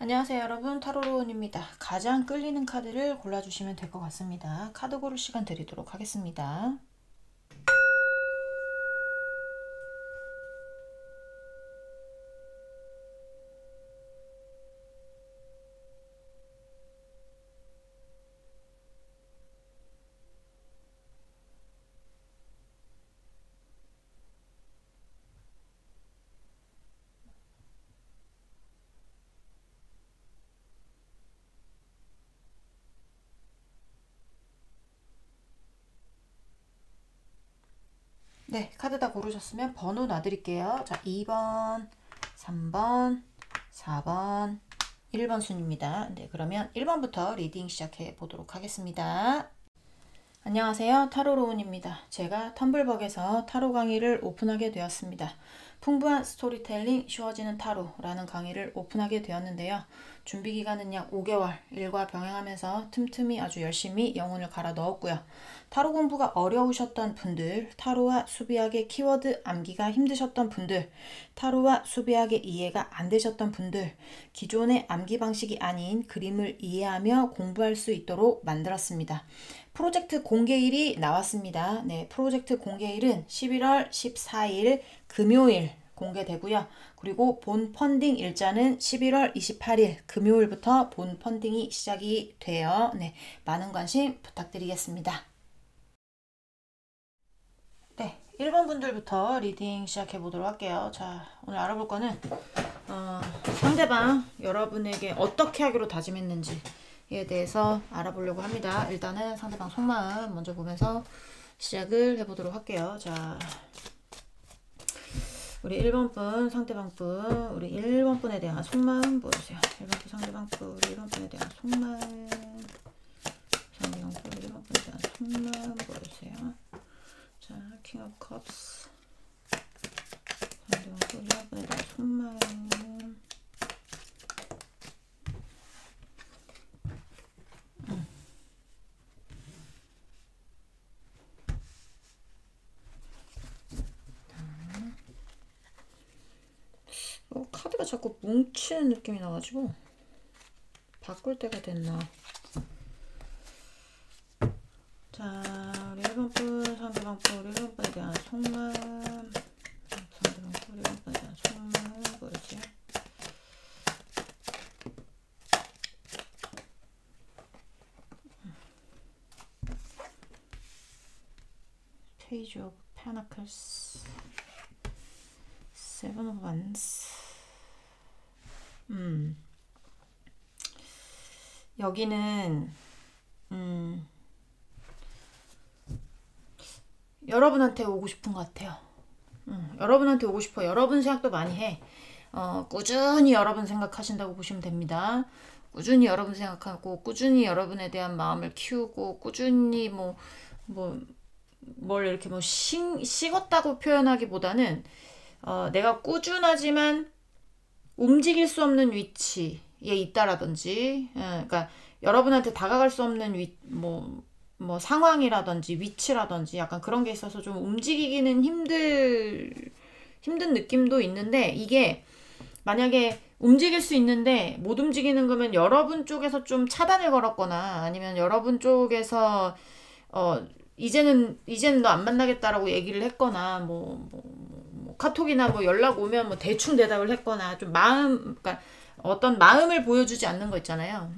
안녕하세요 여러분, 타로로운입니다. 가장 끌리는 카드를 골라주시면 될 것 같습니다. 카드 고를 시간 드리도록 하겠습니다. 네, 카드 다 고르셨으면 번호 놔드릴게요. 자, 2번, 3번, 4번, 1번 순입니다. 네, 그러면 1번부터 리딩 시작해 보도록 하겠습니다. 안녕하세요, 타로로운입니다. 제가 텀블벅에서 타로 강의를 오픈하게 되었습니다. 풍부한 스토리텔링 쉬워지는 타로라는 강의를 오픈하게 되었는데요. 준비기간은 약 5개월, 일과 병행하면서 틈틈이 아주 열심히 영혼을 갈아 넣었고요. 타로 공부가 어려우셨던 분들, 타로와 수비하게 키워드 암기가 힘드셨던 분들, 타로와 수비하게 이해가 안 되셨던 분들, 기존의 암기 방식이 아닌 그림을 이해하며 공부할 수 있도록 만들었습니다. 프로젝트 공개일이 나왔습니다. 네, 프로젝트 공개일은 11월 14일 금요일 공개되고요. 그리고 본 펀딩 일자는 11월 28일 금요일부터 본 펀딩이 시작이 돼요. 네, 많은 관심 부탁드리겠습니다. 네, 1번 분들부터 리딩 시작해 보도록 할게요. 자, 오늘 알아볼 거는 상대방 여러분에게 어떻게 하기로 다짐했는지에 대해서 알아보려고 합니다. 일단은 상대방 속마음 먼저 보면서 시작을 해보도록 할게요. 자, 우리 1번 분, 상대방 분, 우리 1번 분에 대한 속마음 보여주세요. 1번 분, 상대방 분, 우리 1번 분에 대한 속마음, 상대방 분, 1번 분에 대한 속마음 보여주세요. 자, 킹 오브 컵스, 상대방 분, 1번 분에 대한 속마음. 카드가 자꾸 뭉치는 느낌이 나가지고 바꿀 때가 됐나. 자, 우리 1번 분, 상대방 분, 우리 1번 분에 대한 속마음, 상대방 분, 우리 1번 분에 대한 속마음 보여주세요. 페이지 오브 페나클스, 세븐 오브 원스. 여기는 여러분한테 오고 싶은 것 같아요. 여러분한테 오고 싶어. 여러분 생각도 많이 해. 꾸준히 여러분 생각하신다고 보시면 됩니다. 꾸준히 여러분 생각하고 꾸준히 여러분에 대한 마음을 키우고 꾸준히 뭘 이렇게 식었다고 표현하기보다는 내가 꾸준하지만 움직일 수 없는 위치에 있다라든지, 그러니까 여러분한테 다가갈 수 없는 상황이라든지 위치라든지 약간 그런 게 있어서 좀 움직이기는 힘든 느낌도 있는데, 이게 만약에 움직일 수 있는데 못 움직이는 거면 여러분 쪽에서 좀 차단을 걸었거나 아니면 여러분 쪽에서 이제는 너 안 만나겠다라고 얘기를 했거나 카톡이나 연락 오면 대충 대답을 했거나 좀 그러니까 어떤 마음을 보여주지 않는 거 있잖아요.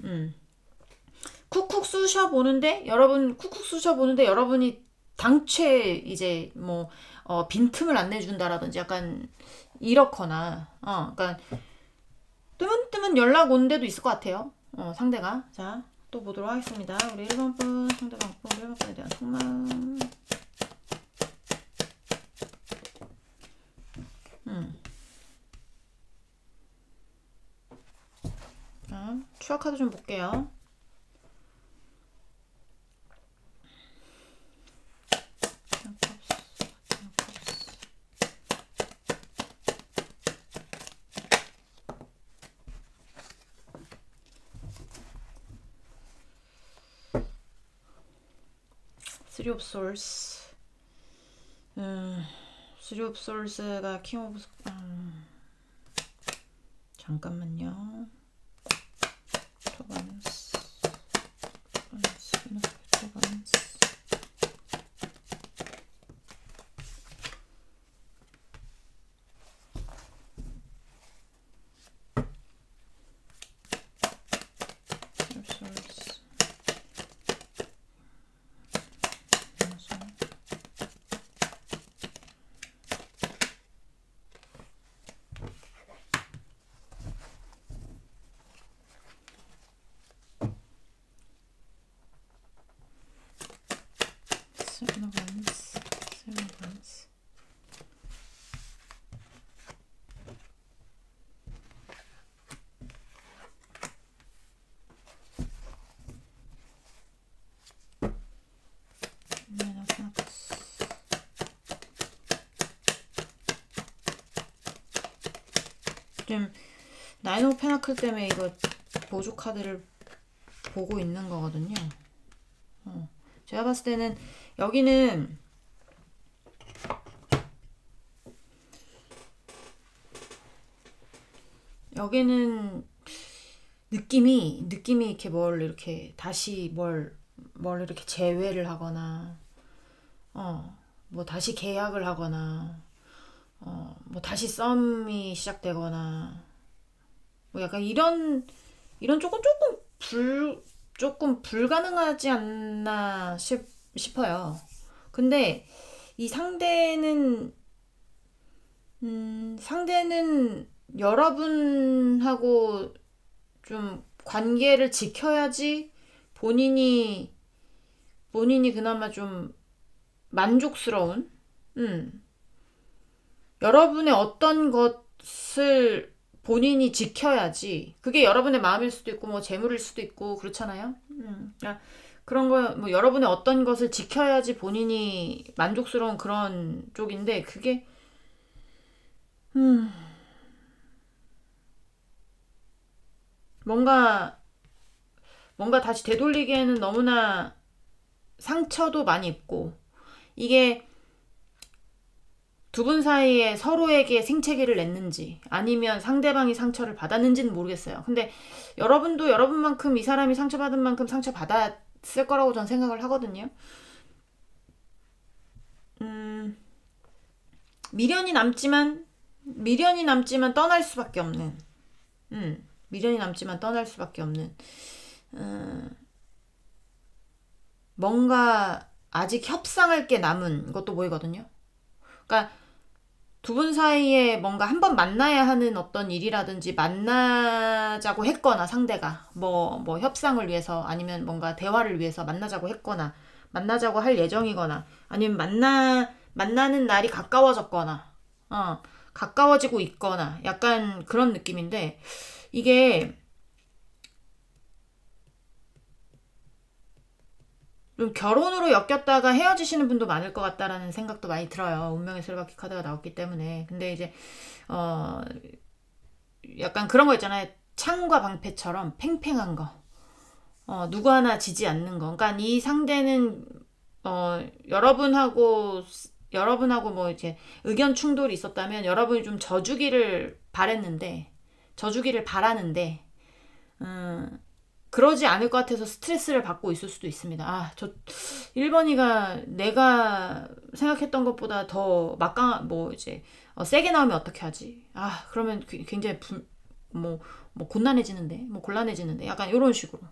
쿡쿡 쑤셔 보는데 여러분이 당최 이제 빈틈을 안 내준다라든지 약간 이렇거나 그러니까 뜨문뜨문 연락 온 데도 있을 것 같아요. 상대가. 자, 또 보도록 하겠습니다. 우리 1번 분, 상대방 분, 1번 분에 대한 속마음. 자, 추억 카드 좀 볼게요. Three of Swords. Three of Swords가 킹 오브 잠깐만요. 지금 나인 오브 페나클 때문에 이거 보조 카드를 보고 있는 거거든요. 제가 봤을 때는 여기는 느낌이 이렇게 이렇게 다시 뭘 이렇게 재회를 하거나 뭐 다시 계약을 하거나 뭐 다시 썸이 시작되거나 뭐 약간 이런 조금 불가능하지 않나 싶어요. 근데 이 상대는 여러분하고 좀 관계를 지켜야지 본인이 그나마 좀 만족스러운 여러분의 어떤 것을 본인이 지켜야지 그게 여러분의 마음일 수도 있고 뭐 재물일 수도 있고 그렇잖아요. 그런 거 뭐 여러분의 어떤 것을 지켜야지 본인이 만족스러운 그런 쪽인데 그게 뭔가 다시 되돌리기에는 너무나 상처도 많이 입고 이게 두 분 사이에 서로에게 생채기를 냈는지 아니면 상대방이 상처를 받았는지는 모르겠어요. 근데 여러분도 여러분만큼 이 사람이 상처받은 만큼 상처받았을 거라고 전 생각을 하거든요. 미련이 남지만 떠날 수밖에 없는 뭔가 아직 협상할 게 남은 것도 보이거든요. 그러니까 두 분 사이에 뭔가 한번 만나야 하는 어떤 일이라든지 만나자고 했거나 상대가 뭐 협상을 위해서 아니면 뭔가 대화를 위해서 만나자고 했거나 만나자고 할 예정이거나 아니면 만나는 날이 가까워졌거나 가까워지고 있거나 약간 그런 느낌인데 이게 좀 결혼으로 엮였다가 헤어지시는 분도 많을 것 같다라는 생각도 많이 들어요. 운명의 술바퀴 카드가 나왔기 때문에. 근데 이제 약간 그런 거 있잖아요. 창과 방패처럼 팽팽한 거. 누구 하나 지지 않는 거. 그러니까 이 상대는 여러분하고 뭐 이제 의견 충돌이 있었다면 여러분이 좀 져주기를 바라는데 그러지 않을 것 같아서 스트레스를 받고 있을 수도 있습니다. 저 1번이가 내가 생각했던 것보다 더 세게 나오면 어떻게 하지? 그러면 굉장히 곤란해지는데 약간 이런 식으로.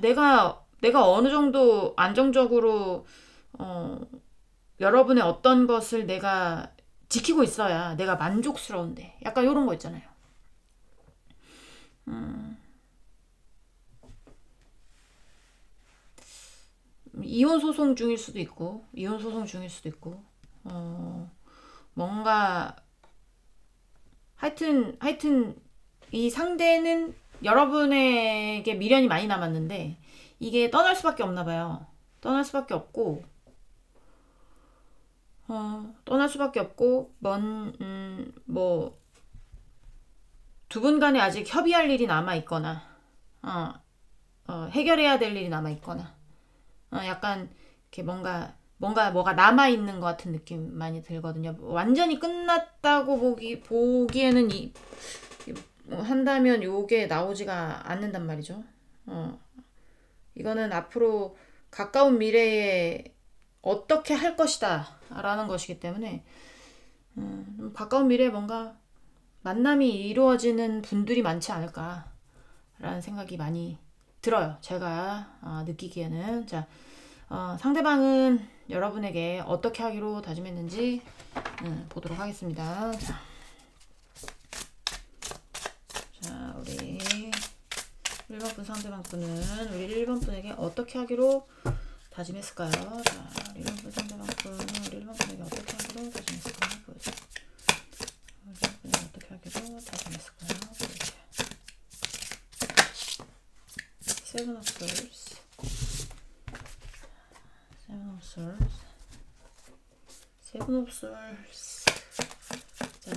내가 어느 정도 안정적으로 여러분의 어떤 것을 내가 지키고 있어야 내가 만족스러운데 약간 이런 거 있잖아요. 이혼 소송 중일 수도 있고 뭔가 하여튼 이 상대는 여러분에게 미련이 많이 남았는데 이게 떠날 수밖에 없나 봐요. 떠날 수밖에 없고 두 분 간에 아직 협의할 일이 남아 있거나 해결해야 될 일이 남아 있거나 약간 이렇게 뭐가 남아 있는 것 같은 느낌 많이 들거든요. 완전히 끝났다고 보기에는 한다면 요게 나오지가 않는단 말이죠. 이거는 앞으로 가까운 미래에 어떻게 할 것이다 라는 것이기 때문에 가까운 미래에 뭔가 만남이 이루어지는 분들이 많지 않을까 라는 생각이 많이 들어요. 제가 느끼기에는. 자, 상대방은 여러분에게 어떻게 하기로 다짐했는지 보도록 하겠습니다. 자, 우리 1번 분 상대방 분은 우리 1번 분에게 어떻게 하기로 다짐했을까요? 자, 우리 1번 분 상대방 분은 우리 1번 분에게 어떻게 하기로 다짐했을까요? 보여주세요. 우리 1번 분에게 어떻게 하기로 다짐했을까요? 보여주세요. Seven of Swords, Seven of Swords. 자,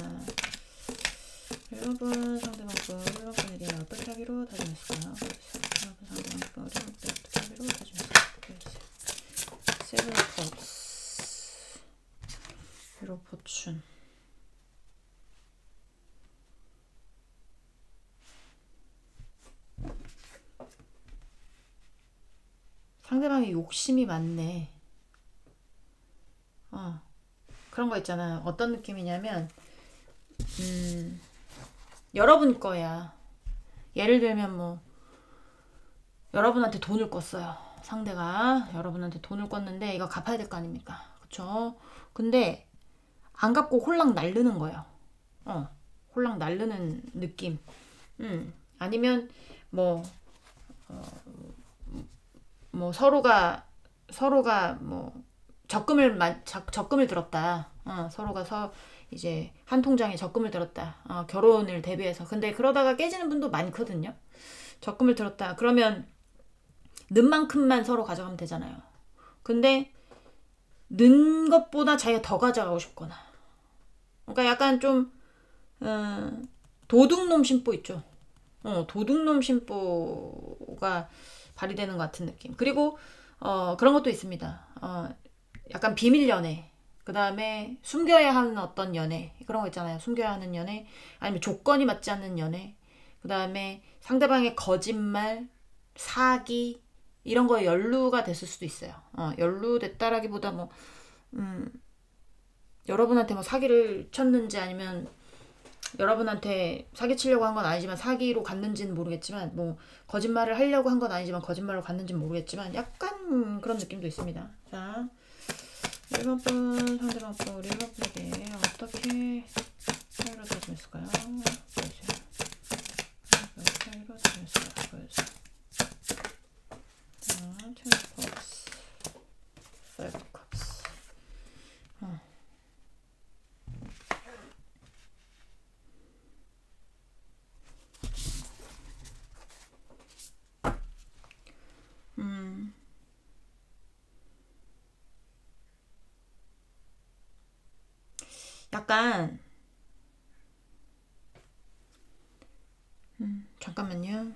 1번 상대방 거를 1번에 대해 어떻게 하기로 다짐했을까요? 1번 상대방 거를 어떻게 하기로 다짐했을까요? 세븐 컵스 유로 포춘 상대방이 욕심이 많네. 그런 거 있잖아. 어떤 느낌이냐면 여러분 거야. 예를 들면 뭐 여러분한테 돈을 껐어요. 상대가 여러분한테 돈을 껐는데 이거 갚아야 될 거 아닙니까? 그쵸? 근데 안 갚고 홀랑 날르는 거예요. 홀랑 날르는 느낌. 아니면 뭐 서로가 뭐 적금을 들었다. 서로가 이제 한 통장에 적금을 들었다. 결혼을 대비해서. 근데 그러다가 깨지는 분도 많거든요. 적금을 들었다. 그러면 는 만큼만 서로 가져가면 되잖아요. 근데 는 것보다 자기가 더 가져가고 싶거나. 그러니까 약간 좀 도둑놈 심보 있죠. 도둑놈 심보가 발휘되는 것 같은 느낌. 그리고 그런 것도 있습니다. 약간 비밀 연애. 그 다음에 숨겨야 하는 어떤 연애. 그런 거 있잖아요. 숨겨야 하는 연애. 아니면 조건이 맞지 않는 연애. 그 다음에 상대방의 거짓말, 사기 이런 거에 연루가 됐을 수도 있어요. 연루됐다라기보다 뭐 여러분한테 뭐 사기를 쳤는지 아니면 여러분한테 사기치려고 한 건 아니지만 사기로 갔는지는 모르겠지만 뭐 거짓말을 하려고 한 건 아니지만 거짓말로 갔는지는 모르겠지만 약간 그런 느낌도 있습니다. 자, 1번 분 상대방 분 우리 1번 분에게 어떻게 사유로 다짐했을까요? 보여주세요. 사유로 다짐했을까요? 보여주세요. 자, 2 컵스 5 컵스 약간 잠깐만요.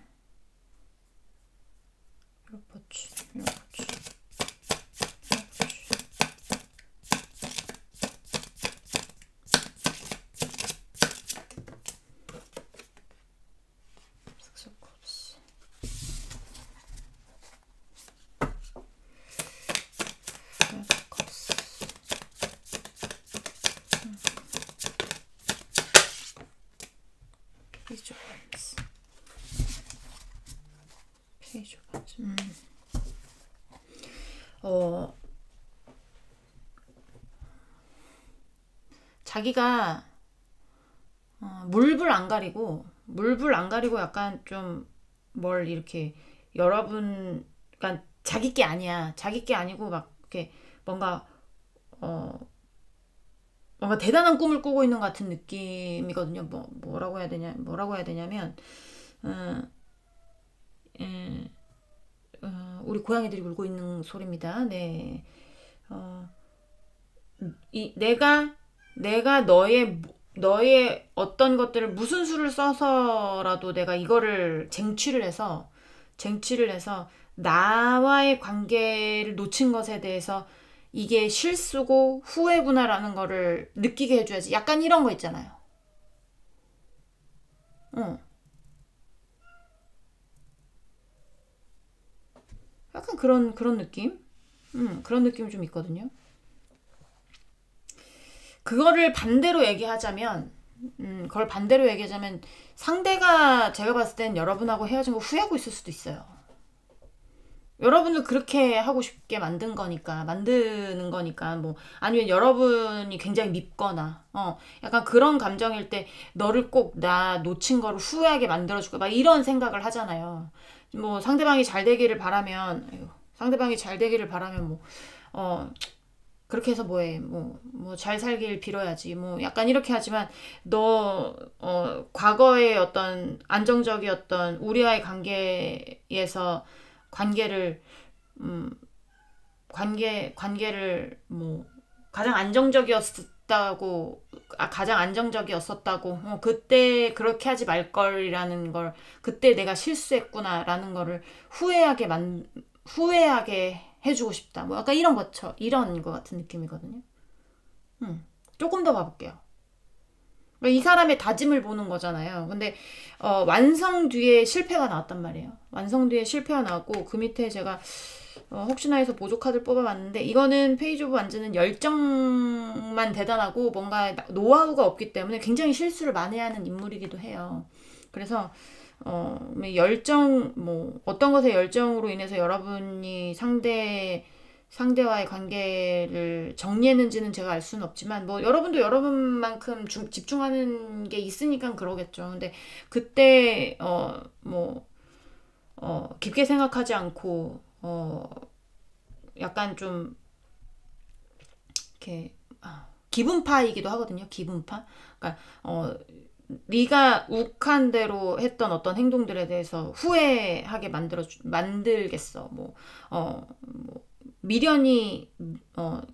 유로포츠 섹스컵스 페이지 오반스 자기가 물불 안 가리고 약간 좀 뭘 이렇게 여러분 그러니까 자기 게 아니야. 자기 게 아니고 막 이렇게 뭔가 대단한 꿈을 꾸고 있는 것 같은 느낌이거든요. 뭐라고 해야 되냐면 우리 고양이들이 울고 있는 소리입니다. 네. 내가 너의 어떤 것들을 무슨 수를 써서라도 내가 이거를 쟁취를 해서 나와의 관계를 놓친 것에 대해서 이게 실수고 후회구나라는 거를 느끼게 해줘야지. 약간 이런 거 있잖아요. 약간 그런 느낌? 그런 느낌이 좀 있거든요. 그걸 반대로 얘기하자면 상대가 제가 봤을 땐 여러분하고 헤어진 거 후회하고 있을 수도 있어요. 여러분을 그렇게 하고 싶게 만드는 거니까 뭐 아니면 여러분이 굉장히 밉거나 약간 그런 감정일 때 너를 꼭 나 놓친 거를 후회하게 만들어줄까 막 이런 생각을 하잖아요. 뭐 상대방이 잘 되기를 바라면 뭐 그렇게 해서 뭐해 뭐 잘 살길 빌어야지 뭐 약간 이렇게 하지만 너 과거의 어떤 안정적이었던 우리와의 관계에서 관계를 뭐 가장 안정적이었을 안정적이었다고, 가장 안정적이었었다고, 그때 그렇게 하지 말걸이라는 걸, 그때 내가 실수했구나라는 거를 후회하게 해주고 싶다. 뭐 약간 이런 거 같은 느낌이거든요. 조금 더 봐볼게요. 이 사람의 다짐을 보는 거잖아요. 근데 완성 뒤에 실패가 나왔단 말이에요. 완성 뒤에 실패가 나왔고 그 밑에 제가 혹시나 해서 보조 카드를 뽑아봤는데 이거는 페이지 오브 완즈는 열정만 대단하고 뭔가 노하우가 없기 때문에 굉장히 실수를 많이 하는 인물이기도 해요. 그래서 열정, 뭐 어떤 것에 열정으로 인해서 여러분이 상대와의 관계를 정리했는지는 제가 알 수는 없지만 뭐 여러분도 여러분만큼 집중하는 게 있으니까 그러겠죠. 근데 그때 깊게 생각하지 않고 약간 좀 이렇게 기분파이기도 하거든요. 기분파. 그러니까 네가 욱한 대로 했던 어떤 행동들에 대해서 후회하게 만들겠어. 뭐 미련이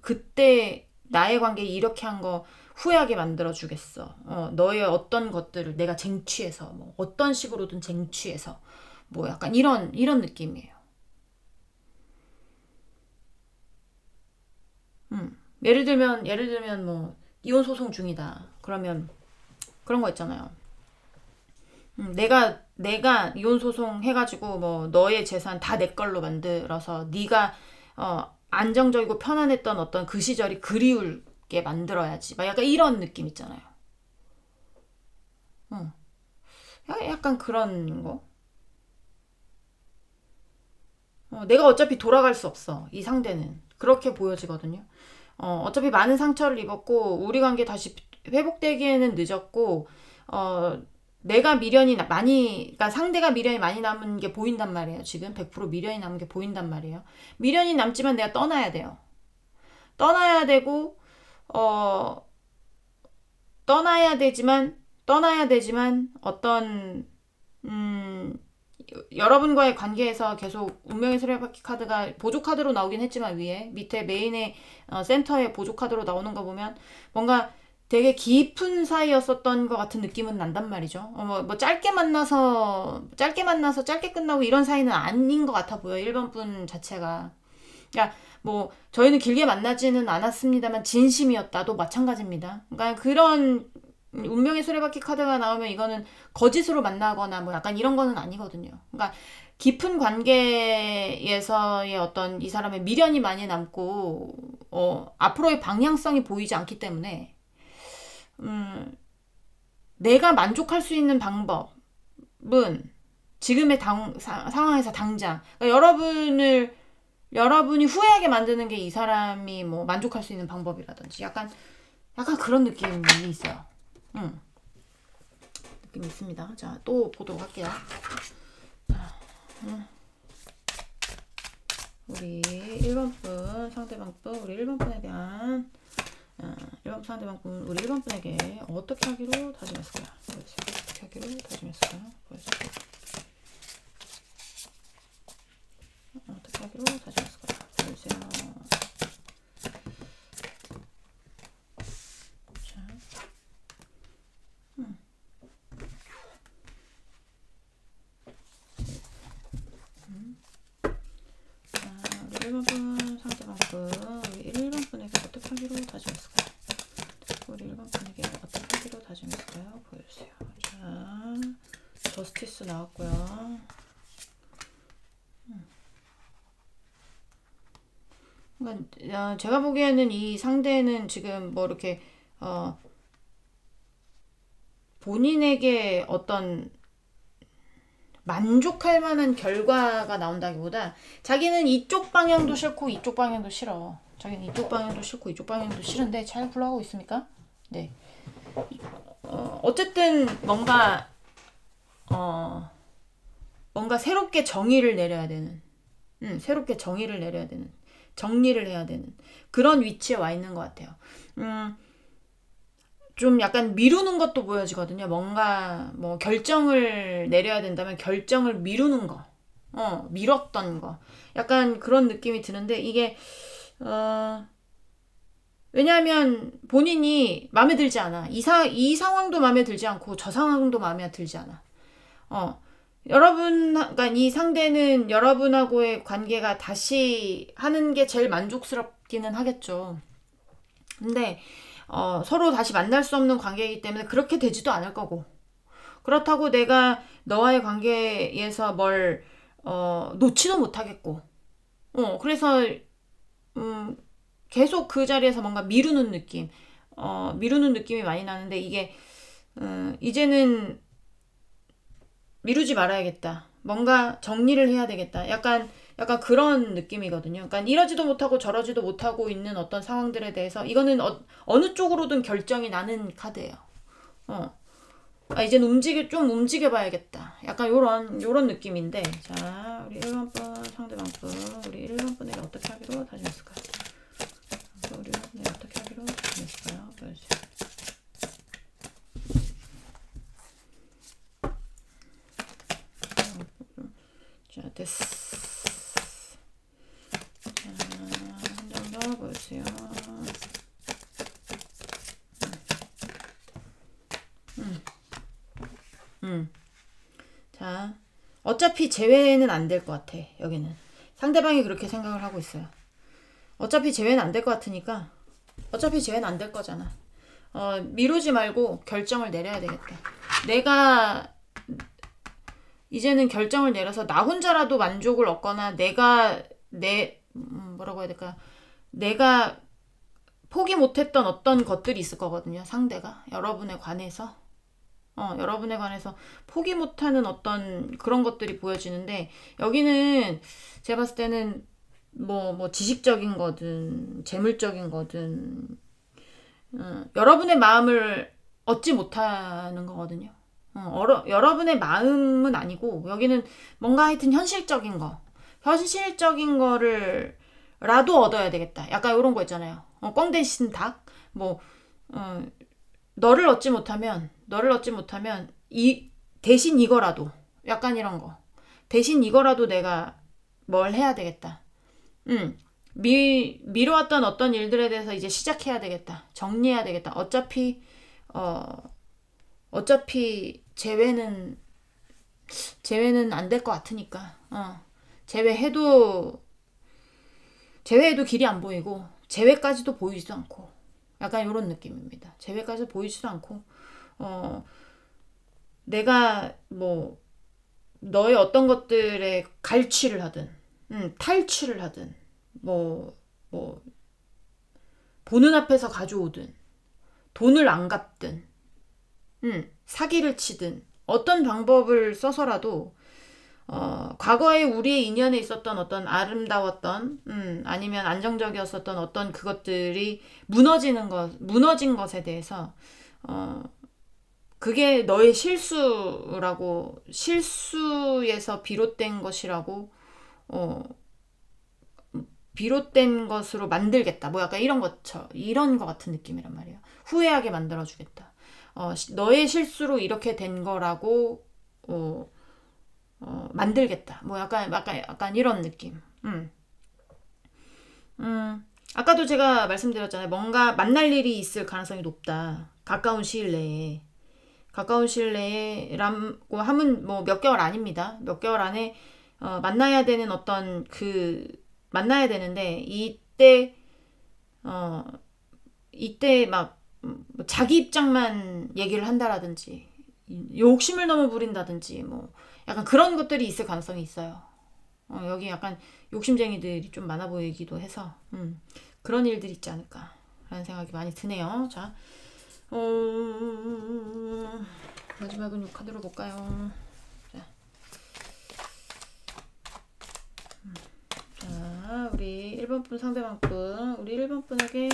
그때 나의 관계 이렇게 한 거 후회하게 만들어 주겠어. 너의 어떤 것들을 내가 쟁취해서 뭐 어떤 식으로든 쟁취해서 뭐 약간 이런 느낌이에요. 예를 들면 뭐 이혼 소송 중이다. 그러면 그런 거 있잖아요. 내가 이혼 소송 해가지고 뭐 너의 재산 다 내 걸로 만들어서 네가 안정적이고 편안했던 어떤 그 시절이 그리울게 만들어야지. 막 약간 이런 느낌 있잖아요. 약간 그런 거. 내가 어차피 돌아갈 수 없어. 이 상대는. 그렇게 보여지거든요. 어차피 많은 상처를 입었고 우리 관계 다시 회복되기에는 늦었고 내가 그러니까 상대가 미련이 많이 남은 게 보인단 말이에요. 지금 100% 미련이 남은 게 보인단 말이에요. 미련이 남지만 내가 떠나야 돼요. 떠나야 되고 떠나야 되지만 어떤 여러분과의 관계에서 계속 운명의 수레바퀴 카드가 보조 카드로 나오긴 했지만 밑에 메인의 센터에 보조 카드로 나오는 거 보면 뭔가 되게 깊은 사이였었던 것 같은 느낌은 난단 말이죠. 뭐 짧게 만나서 짧게 끝나고 이런 사이는 아닌 것 같아 보여. 1번 분 자체가. 그러니까 뭐 저희는 길게 만나지는 않았습니다만 진심이었다도 마찬가지입니다. 그러니까 그런 운명의 수레바퀴 카드가 나오면 이거는 거짓으로 만나거나 뭐 약간 이런 거는 아니거든요. 그러니까 깊은 관계에서의 어떤 이 사람의 미련이 많이 남고 앞으로의 방향성이 보이지 않기 때문에 내가 만족할 수 있는 방법은 지금의 상황에서 당장 그러니까 여러분이 후회하게 만드는 게 이 사람이 뭐 만족할 수 있는 방법이라든지 약간 그런 느낌이 있어요. 느낌이 있습니다. 자, 또 보도록 할게요. 우리 1번 분 상대방 분 우리 1번 분에 대한 1번 상대방 분 우리 1번 분에게 어떻게 하기로 다짐했을까요? 어떻게 하기로 다짐했을까요? 보여주세요. 어떻게 하기로 다짐했을까요? 보여주세요. 우리 1번 분 상대방 분 우리 1번 분에게 어떻게 하기로 다짐했을까요? 우리 1번 분에게 어떻게 하기로 다짐했을까요? 보여주세요. 자, 저스티스 나왔고요. 그러니까 제가 보기에는 이 상대는 지금 뭐 이렇게 본인에게 어떤 만족할 만한 결과가 나온다기보다 자기는 이쪽 방향도 싫고 이쪽 방향도 싫어. 자기는 이쪽 방향도 싫고 이쪽 방향도 싫은데 잘 굴러가고 있습니까? 네. 어쨌든 뭔가 새롭게 정의를 내려야 되는 정리를 해야 되는 그런 위치에 와 있는 것 같아요. 좀 약간 미루는 것도 보여지거든요. 뭔가 뭐 결정을 내려야 된다면 결정을 미루는 거, 미뤘던 거, 약간 그런 느낌이 드는데 이게 왜냐하면 본인이 마음에 들지 않아. 이 상황도 마음에 들지 않고 저 상황도 마음에 들지 않아. 그러니까 이 상대는 여러분하고의 관계가 다시 하는 게 제일 만족스럽기는 하겠죠. 근데 서로 다시 만날 수 없는 관계이기 때문에 그렇게 되지도 않을 거고, 그렇다고 내가 너와의 관계에서 뭘 놓지도 못하겠고, 그래서 계속 그 자리에서 뭔가 미루는 느낌이 많이 나는데, 이게 이제는 미루지 말아야겠다. 뭔가 정리를 해야 되겠다. 약간 그런 느낌이거든요. 그러니까 이러지도 못하고 저러지도 못하고 있는 어떤 상황들에 대해서 이거는 어느 쪽으로든 결정이 나는 카드예요. 이제는 좀 움직여 봐야겠다. 약간 요런 느낌인데, 자, 우리 1번분 상대방분, 우리 1번분에게 어떻게 하기로 다짐했을까요? 우리 1번분에게 어떻게 하기로 다짐했을까요? 보여주세요. 자, 됐어. 자, 한 장 더 보여주세요. 자, 어차피 제외는 안 될 것 같아. 여기는 상대방이 그렇게 생각을 하고 있어요. 어차피 제외는 안 될 것 같으니까, 어차피 제외는 안 될 거잖아. 미루지 말고 결정을 내려야 되겠다. 내가 이제는 결정을 내려서 나 혼자라도 만족을 얻거나, 뭐라고 해야 될까, 내가 포기 못했던 어떤 것들이 있을 거거든요. 상대가 여러분에 관해서 포기 못하는 어떤 그런 것들이 보여지는데, 여기는 제가 봤을 때는 뭐 지식적인 거든 재물적인 거든 여러분의 마음을 얻지 못하는 거거든요. 여러분의 마음은 아니고, 여기는 뭔가 하여튼 현실적인 거를 라도 얻어야 되겠다. 약간 이런 거 있잖아요. 꽝 대신 닭? 너를 얻지 못하면 대신 이거라도, 약간 이런 거. 대신 이거라도 내가 뭘 해야 되겠다. 미뤄왔던 어떤 일들에 대해서 이제 시작해야 되겠다. 정리해야 되겠다. 어차피 제외는 안 될 것 같으니까. 제외해도 길이 안 보이고, 제외까지도 보이지도 않고, 약간 이런 느낌입니다. 제외까지 보이지도 않고, 내가 뭐 너의 어떤 것들에 갈취를 하든, 탈취를 하든, 뭐 보는 앞에서 가져오든, 돈을 안 갚든, 사기를 치든, 어떤 방법을 써서라도 과거에 우리의 인연에 있었던 어떤 아름다웠던, 아니면 안정적이었었던 어떤 그것들이 무너진 것에 대해서 그게 너의 실수에서 비롯된 것이라고, 비롯된 것으로 만들겠다. 뭐 약간 이런 거 같은 느낌이란 말이에요. 후회하게 만들어주겠다. 너의 실수로 이렇게 된 거라고 만들겠다. 뭐 약간 이런 느낌. 아까도 제가 말씀드렸잖아요. 뭔가 만날 일이 있을 가능성이 높다. 가까운 시일 내에라고 하면 뭐 몇 개월 아닙니다. 몇 개월 안에 만나야 되는 만나야 되는데, 이때 막 자기 입장만 얘기를 한다라든지, 욕심을 너무 부린다든지, 뭐 약간 그런 것들이 있을 가능성이 있어요. 여기 약간 욕심쟁이들이 좀 많아 보이기도 해서 그런 일들이 있지 않을까 라는 생각이 많이 드네요. 자, 마지막은 이 카드로 볼까요? 자, 우리 1번 분 상대방 분, 우리 1번 분에게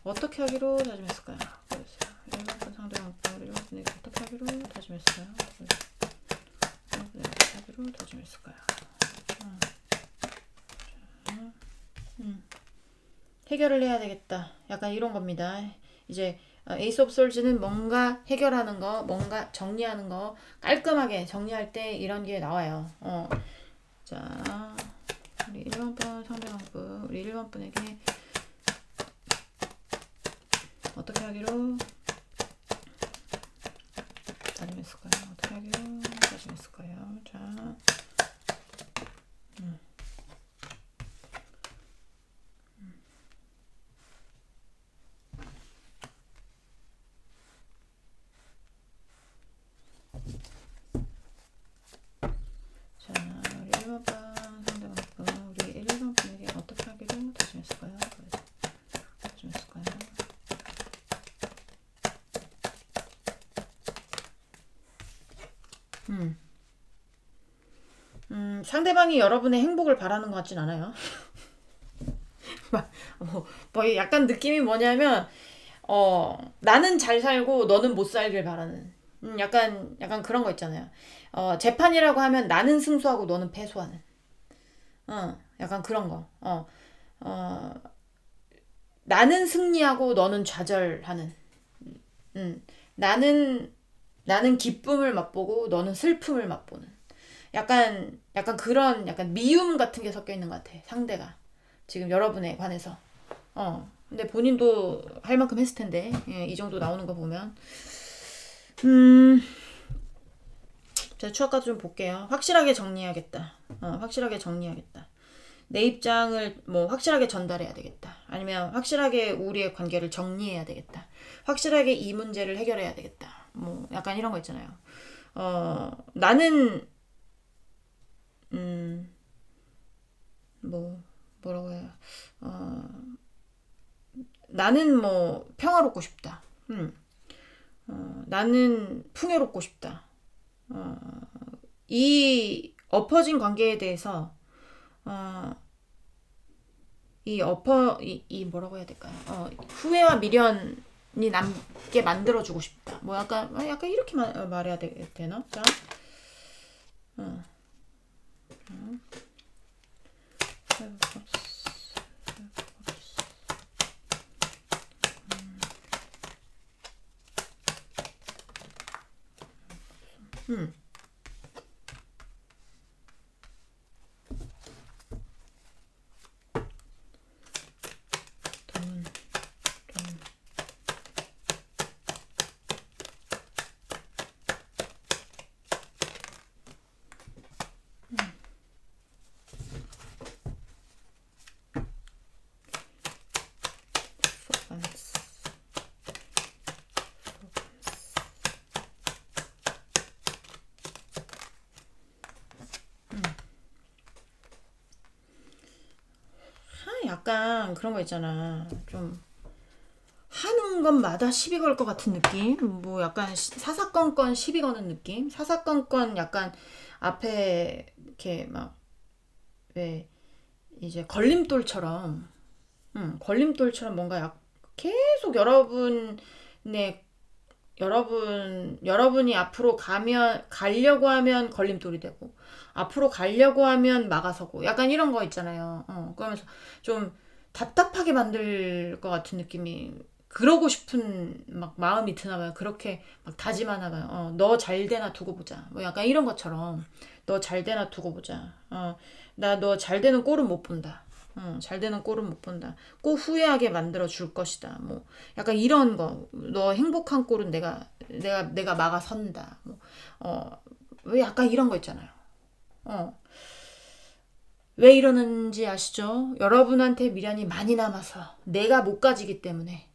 어떻게 하기로 다짐했을까요? 보여주세요. 1번 분 상대방 분, 우리 1번 분에게 어떻게 하기로 다짐했을까요? 1번 분에게 어떻게 하기로 다짐했을까요? 해결을 해야 되겠다. 약간 이런 겁니다. 이제 에이스 오브 솔즈는 뭔가 해결하는 거, 뭔가 정리하는 거, 깔끔하게 정리할 때 이런 게 나와요. 자, 우리 1번 분 상대방 분, 우리 1번 분에게 어떻게 하기로 다짐했을까요? 어떻게 하기로 다짐했을까요? 자, 자, 우리 1번 번 상대방 분, 우리 1번 분에게 어떻게 하기로 다짐했을까요? 다짐했을까요? 상대방이 여러분의 행복을 바라는 것 같진 않아요. 뭐 약간 느낌이 뭐냐면 나는 잘 살고 너는 못 살길 바라는 약간 그런 거 있잖아요. 재판이라고 하면 나는 승소하고 너는 패소하는 약간 그런 거. 나는 승리하고 너는 좌절하는. 나는 기쁨을 맛보고 너는 슬픔을 맛보는. 약간 그런 약간 미움 같은 게 섞여 있는 것 같아. 상대가 지금 여러분에 관해서. 근데 본인도 할 만큼 했을 텐데. 예, 이 정도 나오는 거 보면. 자, 추억카드 좀 볼게요. 확실하게 정리해야겠다. 확실하게 정리해야겠다. 내 입장을 뭐 확실하게 전달해야 되겠다. 아니면 확실하게 우리의 관계를 정리해야 되겠다. 확실하게 이 문제를 해결해야 되겠다. 뭐 약간 이런 거 있잖아요. 나는 뭐라고 해요? 나는 뭐 평화롭고 싶다. 나는 풍요롭고 싶다. 이 엎어진 관계에 대해서 이 뭐라고 해야 될까요? 후회와 미련이 남게 만들어주고 싶다. 뭐 약간 이렇게 말해야 되나? 자, 약간 그런 거 있잖아. 좀 하는 것마다 시비 걸 것 같은 느낌? 뭐 약간 사사건건 시비 거는 느낌? 사사건건 약간 앞에 이렇게 막 왜 이제 걸림돌처럼 걸림돌처럼 뭔가 계속 여러분이 앞으로 가려고 하면 걸림돌이 되고, 앞으로 가려고 하면 막아서고, 약간 이런 거 있잖아요. 그러면서 좀 답답하게 만들 것 같은 느낌이, 그러고 싶은 막 마음이 드나 봐요. 그렇게 막 다짐하나 봐요. 너 잘 되나 두고 보자. 뭐 약간 이런 것처럼, 너 잘 되나 두고 보자. 나 너 잘 되는 꼴은 못 본다. 잘 되는 꼴은 못 본다. 꼭 후회하게 만들어 줄 것이다. 뭐 약간 이런 거. 너 행복한 꼴은 내가 막아선다. 왜 약간 이런 거 있잖아요. 왜 이러는지 아시죠? 여러분한테 미련이 많이 남아서 내가 못 가지기 때문에,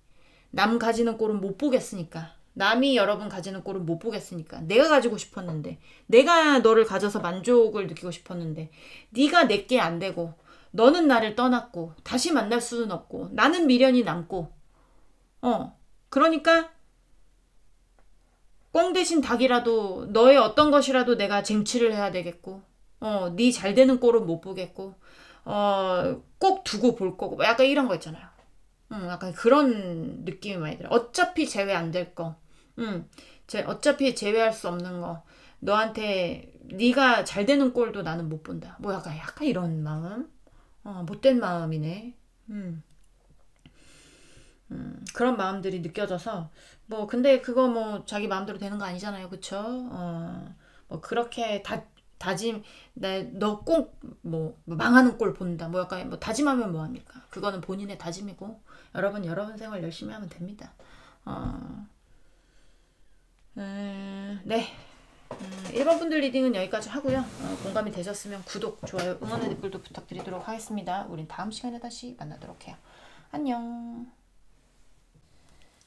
남 가지는 꼴은 못 보겠으니까, 남이 여러분 가지는 꼴은 못 보겠으니까, 내가 가지고 싶었는데, 내가 너를 가져서 만족을 느끼고 싶었는데, 네가 내게 안 되고, 너는 나를 떠났고, 다시 만날 수는 없고, 나는 미련이 남고, 그러니까 꽁 대신 닭이라도, 너의 어떤 것이라도 내가 쟁취를 해야 되겠고, 네 잘 되는 꼴은 못 보겠고, 꼭 두고 볼 거고, 뭐 약간 이런 거 있잖아요. 약간 그런 느낌이 많이 들어요. 어차피 제외 안 될 거. 어차피 제외할 수 없는 거. 너한테 네가 잘 되는 꼴도 나는 못 본다. 뭐 약간 이런 마음. 못된 마음이네. 그런 마음들이 느껴져서, 뭐 근데 그거 뭐 자기 마음대로 되는 거 아니잖아요. 그쵸? 뭐 그렇게 다짐, 너 꼭 뭐 망하는 꼴 본다. 뭐 약간 뭐 다짐하면 뭐합니까? 그거는 본인의 다짐이고, 여러분 생활 열심히 하면 됩니다. 네. 1번 분들 리딩은 여기까지 하고요. 공감이 되셨으면 구독, 좋아요, 응원의 댓글도 부탁드리도록 하겠습니다. 우린 다음 시간에 다시 만나도록 해요. 안녕.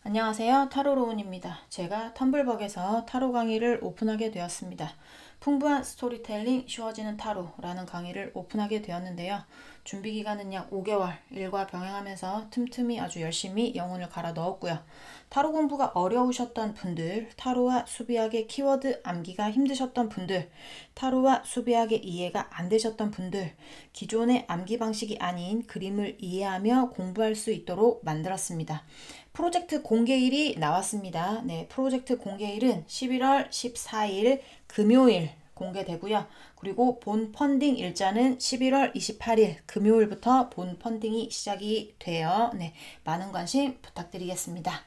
안녕하세요. 타로로운입니다. 제가 텀블벅에서 타로 강의를 오픈하게 되었습니다. 풍부한 스토리텔링 쉬워지는 타로라는 강의를 오픈하게 되었는데요. 준비기간은 약 5개월, 일과 병행하면서 틈틈이 아주 열심히 영혼을 갈아 넣었고요. 타로 공부가 어려우셨던 분들, 타로와 수비학의 키워드 암기가 힘드셨던 분들, 타로와 수비학의 이해가 안 되셨던 분들, 기존의 암기 방식이 아닌 그림을 이해하며 공부할 수 있도록 만들었습니다. 프로젝트 공개일이 나왔습니다. 네, 프로젝트 공개일은 11월 14일 금요일 공개되고요. 그리고 본 펀딩 일자는 11월 28일 금요일부터 본 펀딩이 시작이 돼요. 네, 많은 관심 부탁드리겠습니다.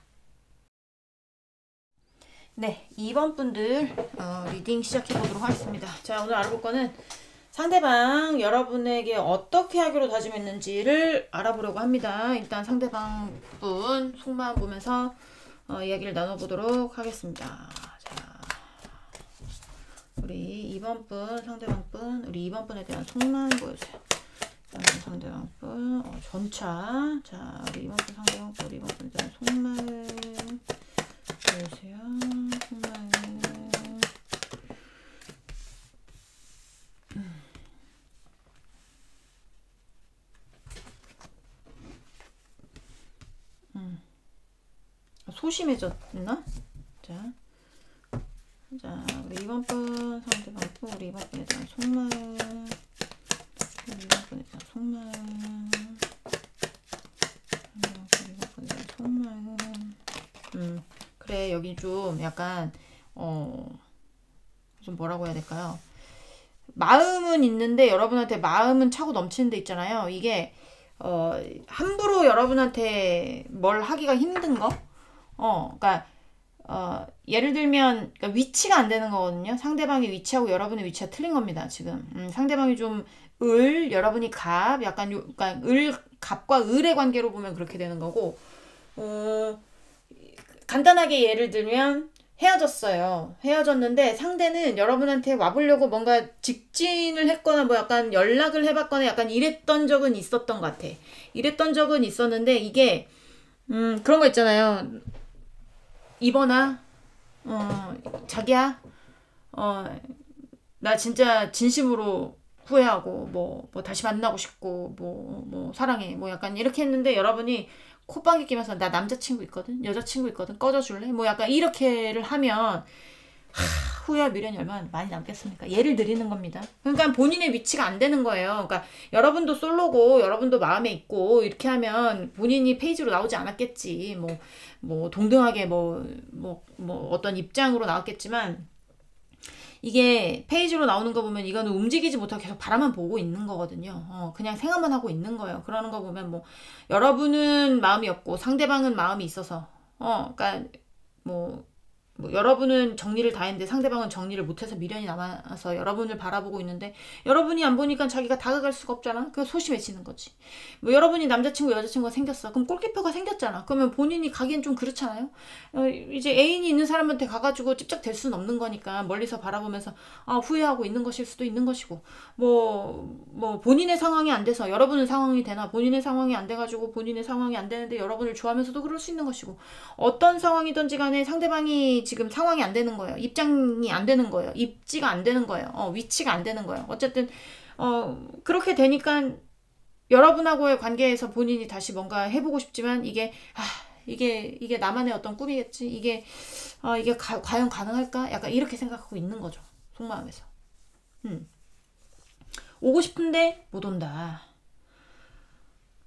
네, 2번 분들 리딩 시작해 보도록 하겠습니다. 자, 오늘 알아볼 거는 상대방 여러분에게 어떻게 하기로 다짐했는지를 알아보려고 합니다. 일단 상대방 분 속마음 보면서 이야기를 나눠보도록 하겠습니다. 자, 우리 2번 분, 상대방 분, 우리 2번 분에 대한 속마음 보여주세요. 상대방 분, 전차. 자, 우리 2번 분, 상대방 분, 우리 2번 분에 대한 속마음 보여주세요. 속마음. 소심해졌나? 자, 우리 2번 분 상대방 분, 우리 2번 분에 대한 속마음, 우리 2번 분에 대한 속마음, 우리 2번 분에 대한 속마음. 그래, 여기 좀 약간 좀 뭐라고 해야 될까요? 마음은 있는데 여러분한테 마음은 차고 넘치는 데 있잖아요. 이게 함부로 여러분한테 뭘 하기가 힘든 거? 그러니까 예를 들면 그러니까 위치가 안 되는 거거든요. 상대방의 위치하고 여러분의 위치가 틀린 겁니다. 지금 상대방이 좀 을, 여러분이 갑, 약간 그러니까 갑과 을의 관계로 보면 그렇게 되는 거고, 간단하게 예를 들면 헤어졌어요. 헤어졌는데 상대는 여러분한테 와보려고 뭔가 직진을 했거나 뭐 약간 연락을 해봤거나 약간 이랬던 적은 있었던 것 같아. 이랬던 적은 있었는데 이게 그런 거 있잖아요. 이번아, 자기야, 나 진짜 진심으로 후회하고, 뭐 다시 만나고 싶고, 뭐 사랑해, 뭐 약간 이렇게 했는데 여러분이 콧방귀 끼면서 나 남자친구 있거든, 여자친구 있거든, 꺼져줄래? 뭐 약간 이렇게를 하면 후회와 미련이 얼마나 많이 남겠습니까? 예를 드리는 겁니다. 그러니까 본인의 위치가 안 되는 거예요. 그러니까 여러분도 솔로고 여러분도 마음에 있고 이렇게 하면 본인이 페이지로 나오지 않았겠지. 뭐 동등하게 뭐 어떤 입장으로 나왔겠지만 이게 페이지로 나오는 거 보면 이거는 움직이지 못하고 계속 바라만 보고 있는 거거든요. 그냥 생각만 하고 있는 거예요. 그러는 거 보면 뭐 여러분은 마음이 없고 상대방은 마음이 있어서 그러니까 뭐 여러분은 정리를 다 했는데 상대방은 정리를 못해서 미련이 남아서 여러분을 바라보고 있는데 여러분이 안 보니까 자기가 다가갈 수가 없잖아. 그래서 소심해지는 거지. 뭐 여러분이 남자친구 여자친구가 생겼어. 그럼 골키퍼가 생겼잖아. 그러면 본인이 가기엔 좀 그렇잖아요. 이제 애인이 있는 사람한테 가가지고 찝쩍댈 수는 없는 거니까 멀리서 바라보면서 후회하고 있는 것일 수도 있는 것이고 뭐 본인의 상황이 안 돼서 여러분은 상황이 되나 본인의 상황이 안 돼가지고 본인의 상황이 안 되는데 여러분을 좋아하면서도 그럴 수 있는 것이고 어떤 상황이든지 간에 상대방이 지금 상황이 안 되는 거예요. 입장이 안 되는 거예요. 입지가 안 되는 거예요. 위치가 안 되는 거예요. 어쨌든 그렇게 되니까 여러분하고의 관계에서 본인이 다시 뭔가 해보고 싶지만 이게 나만의 어떤 꿈이겠지. 이게 과연 가능할까? 약간 이렇게 생각하고 있는 거죠. 속마음에서. 오고 싶은데 못 온다.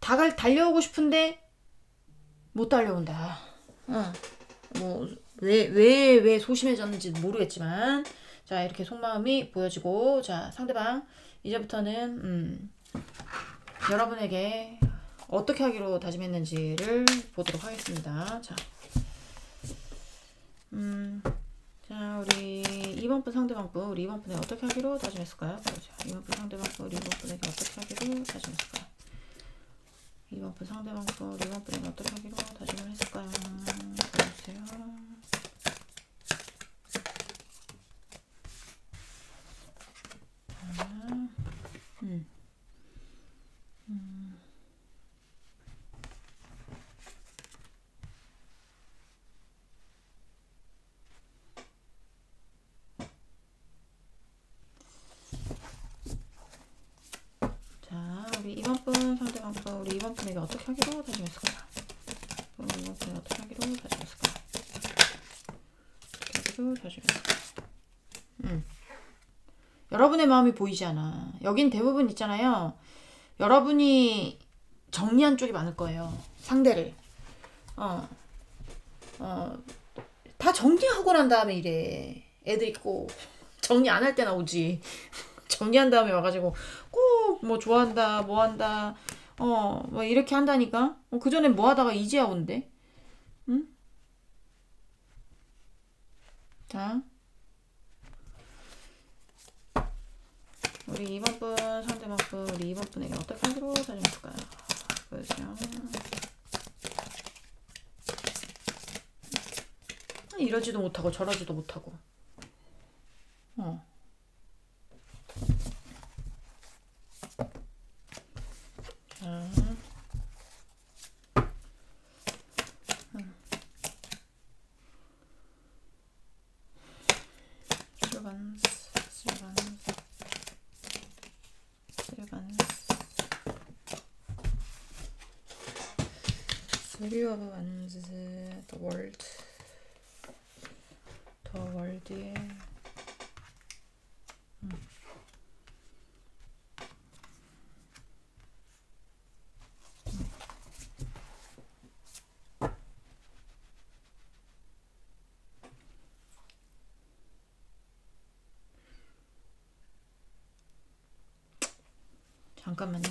달려오고 싶은데 못 달려온다. 왜 소심해졌는지 모르겠지만 자 이렇게 속마음이 보여지고 자 상대방 이제부터는 여러분에게 어떻게 하기로 다짐했는지를 보도록 하겠습니다. 자 우리 2번 분 상대방 분 우리 2번 분에게 어떻게 하기로 다짐했을까요? 자, 2번 분 상대방 분 우리 2번 분에게 어떻게 하기로 다짐했을까요? 2번 분 상대방 분 우리 2번 분에게 어떻게 하기로 다짐을 했을까요? 보세요. 자, 우리 이번 분 상대방과 우리 이번 분에게 어떻게 하기로 다짐했을까요? 이번 분에게 어떻게 하기로 다짐했을까요? 어떻게 하기로 다짐했을까요? 여러분의 마음이 보이지 않아. 여긴 대부분 있잖아요. 여러분이 정리한 쪽이 많을 거예요. 상대를. 다 정리하고 난 다음에 이래. 애들 있고 정리 안 할 때 나오지. 정리한 다음에 와가지고 꼭 뭐 좋아한다, 뭐 한다, 뭐 이렇게 한다니까. 그 전에 뭐 하다가 이제야 온대. 응? 자, 우리 이번 분 상대방 분 우리 이번 분에게 어떻게 하기로 다짐했을까요? 보여주세요. 이러지도 못하고 저러지도 못하고. Three of Wands, the world, the world에 잠깐만요.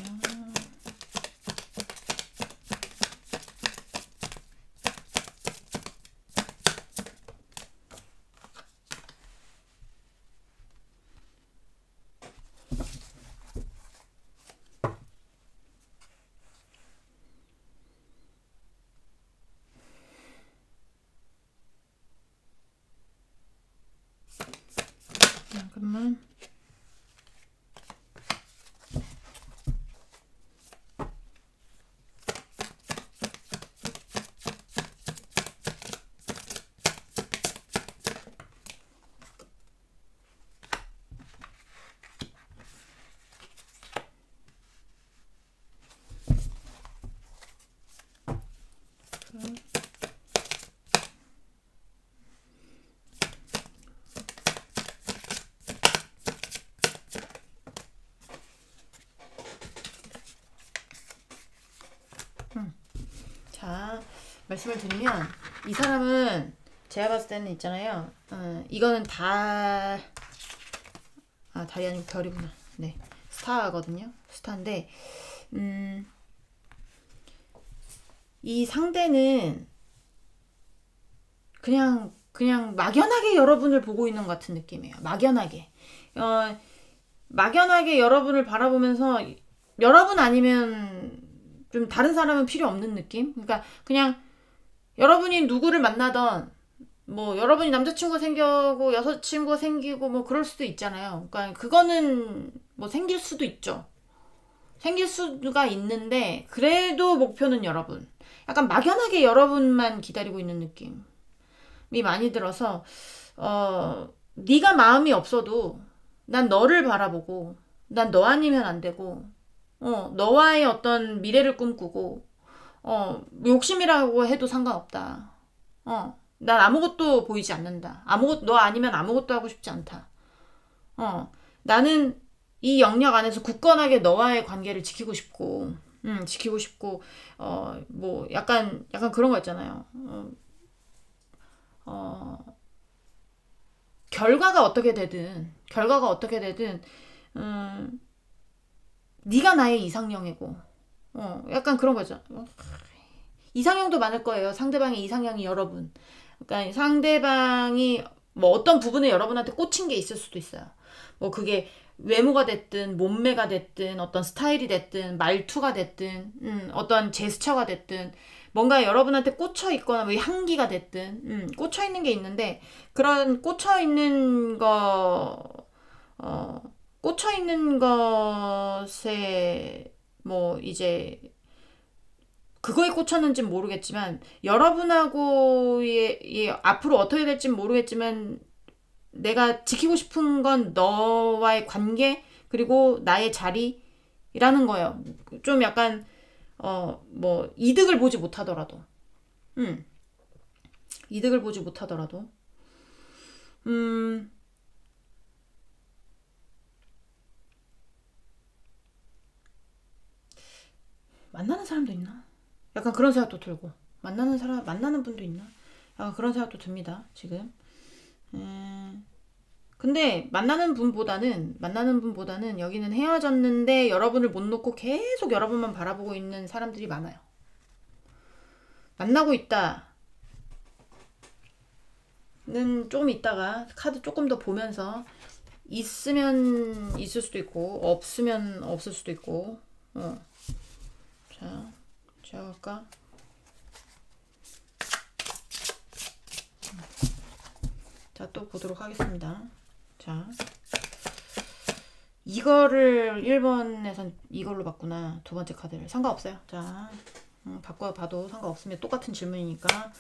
잠깐만. 자, 말씀을 드리면 이 사람은 제가 봤을 때는 있잖아요. 이거는 달이 아니고 별이구나. 네, 스타거든요. 스타인데 이 상대는 그냥 막연하게 여러분을 보고 있는 것 같은 느낌이에요. 막연하게 여러분을 바라보면서 여러분 아니면 좀 다른 사람은 필요 없는 느낌? 그러니까 그냥 여러분이 누구를 만나던 뭐 여러분이 남자친구가 생기고 여자친구가 생기고 뭐 그럴 수도 있잖아요. 그러니까 그거는 뭐 생길 수도 있죠. 생길 수가 있는데 그래도 목표는 여러분. 약간 막연하게 여러분만 기다리고 있는 느낌이 많이 들어서 네가 마음이 없어도 난 너를 바라보고 난 너 아니면 안 되고 너와의 어떤 미래를 꿈꾸고 욕심이라고 해도 상관없다. 난 아무것도 보이지 않는다. 너 아니면 아무것도 하고 싶지 않다. 나는 이 영역 안에서 굳건하게 너와의 관계를 지키고 싶고 뭐 약간 그런 거 있잖아요. 결과가 어떻게 되든 네가 나의 이상형이고 약간 그런 거죠. 이상형도 많을 거예요. 상대방의 이상형이 여러분. 그러니까 상대방이 뭐 어떤 부분에 여러분한테 꽂힌 게 있을 수도 있어요. 뭐 그게 외모가 됐든 몸매가 됐든 어떤 스타일이 됐든 말투가 됐든 어떤 제스처가 됐든 뭔가 여러분한테 꽂혀 있거나 뭐 향기가 됐든 꽂혀 있는 게 있는데 그런 꽂혀 있는 꽂혀 있는 것에 뭐 이제 그거에 꽂혔는지 모르겠지만 여러분하고의 앞으로 어떻게 될지 모르겠지만 내가 지키고 싶은 건 너와의 관계 그리고 나의 자리라는 거예요. 좀 약간 뭐 이득을 보지 못하더라도 이득을 보지 못하더라도 만나는 사람도 있나? 약간 그런 생각도 들고 만나는 분도 있나? 약간 그런 생각도 듭니다. 지금. 근데 만나는 분보다는 여기는 헤어졌는데 여러분을 못 놓고 계속 여러분만 바라보고 있는 사람들이 많아요. 만나고 있다는 좀 있다가 카드 조금 더 보면서 있으면 있을 수도 있고 없으면 없을 수도 있고 자 제가 할까? 자, 또 보도록 하겠습니다. 자, 이거를 1번에선 이걸로 봤구나. 두 번째 카드를. 상관없어요. 자, 바꿔 봐도 상관없으면 똑같은 질문이니까.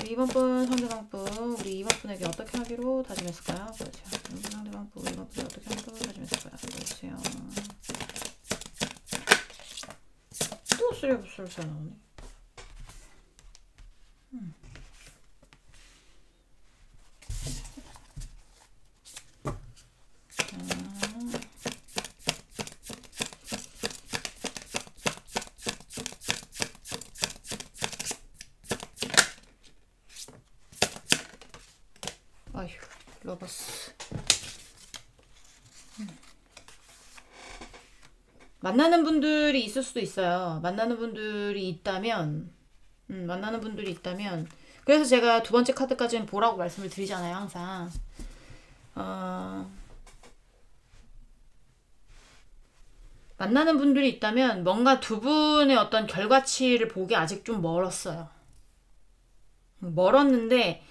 우리 2번 분 상대방분, 우리 2번 분에게 어떻게 하기로 다짐했을까요? 보여주세요. 상대방분, 2번 분에게 어떻게 하기로 다짐했을까요? 보여주세요. 또 쓰레기술사 나오네. 아휴, 러버스. 만나는 분들이 있을 수도 있어요. 만나는 분들이 있다면, 그래서 제가 두 번째 카드까지는 보라고 말씀을 드리잖아요, 항상. 만나는 분들이 있다면 뭔가 두 분의 어떤 결과치를 보기 아직 좀 멀었어요. 멀었는데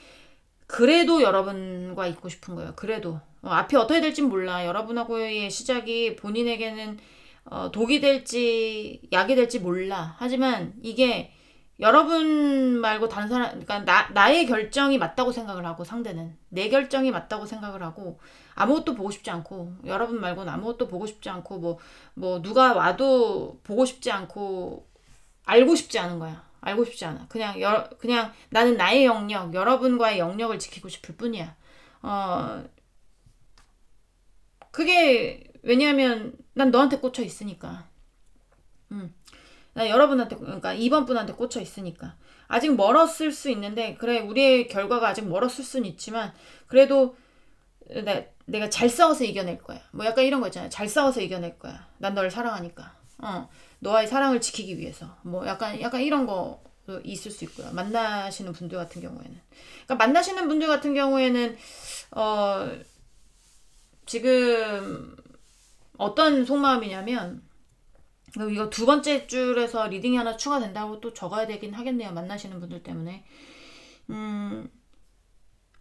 그래도 여러분과 있고 싶은 거예요. 그래도 앞이 어떻게 될진 몰라. 여러분하고의 시작이 본인에게는 독이 될지 약이 될지 몰라. 하지만 이게 여러분 말고 다른 사람, 그러니까 나의 결정이 맞다고 생각을 하고 상대는 내 결정이 맞다고 생각을 하고 아무것도 보고 싶지 않고 여러분 말고는 아무것도 보고 싶지 않고 뭐 누가 와도 보고 싶지 않고 알고 싶지 않은 거야. 알고 싶지 않아. 그냥 나는 나의 영역, 여러분과의 영역을 지키고 싶을 뿐이야. 그게 왜냐하면 난 너한테 꽂혀 있으니까. 나 여러분한테 그러니까 2번 분한테 꽂혀 있으니까 아직 멀었을 수 있는데 그래 우리의 결과가 아직 멀었을 수는 있지만 그래도 내가 잘 싸워서 이겨낼 거야. 뭐 약간 이런 거 있잖아요. 잘 싸워서 이겨낼 거야. 난 너를 사랑하니까. 너와의 사랑을 지키기 위해서. 뭐 약간 이런 거 있을 수 있고요. 만나시는 분들 같은 경우에는. 그러니까 만나시는 분들 같은 경우에는 지금 어떤 속마음이냐면 이거 두 번째 줄에서 리딩이 하나 추가된다고 또 적어야 되긴 하겠네요. 만나시는 분들 때문에.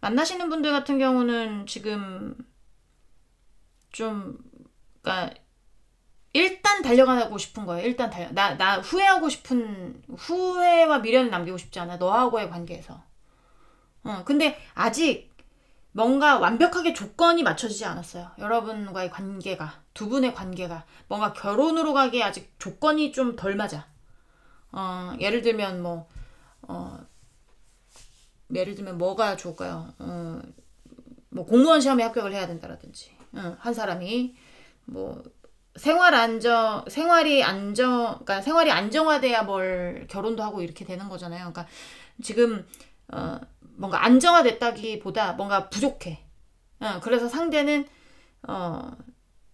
만나시는 분들 같은 경우는 지금 좀, 그러니까 일단 달려가고 싶은 거예요. 일단 나 후회와 미련을 남기고 싶지 않아. 너하고의 관계에서. 근데 아직 뭔가 완벽하게 조건이 맞춰지지 않았어요. 여러분과의 관계가, 두 분의 관계가 뭔가 결혼으로 가기에 아직 조건이 좀 덜 맞아. 예를 들면 예를 들면 뭐가 좋을까요? 뭐 공무원 시험에 합격을 해야 된다라든지, 한 사람이 뭐 그러니까 생활이 안정화돼야 뭘 결혼도 하고 이렇게 되는 거잖아요. 그러니까 지금 뭔가 안정화됐다기보다 뭔가 부족해. 그래서 상대는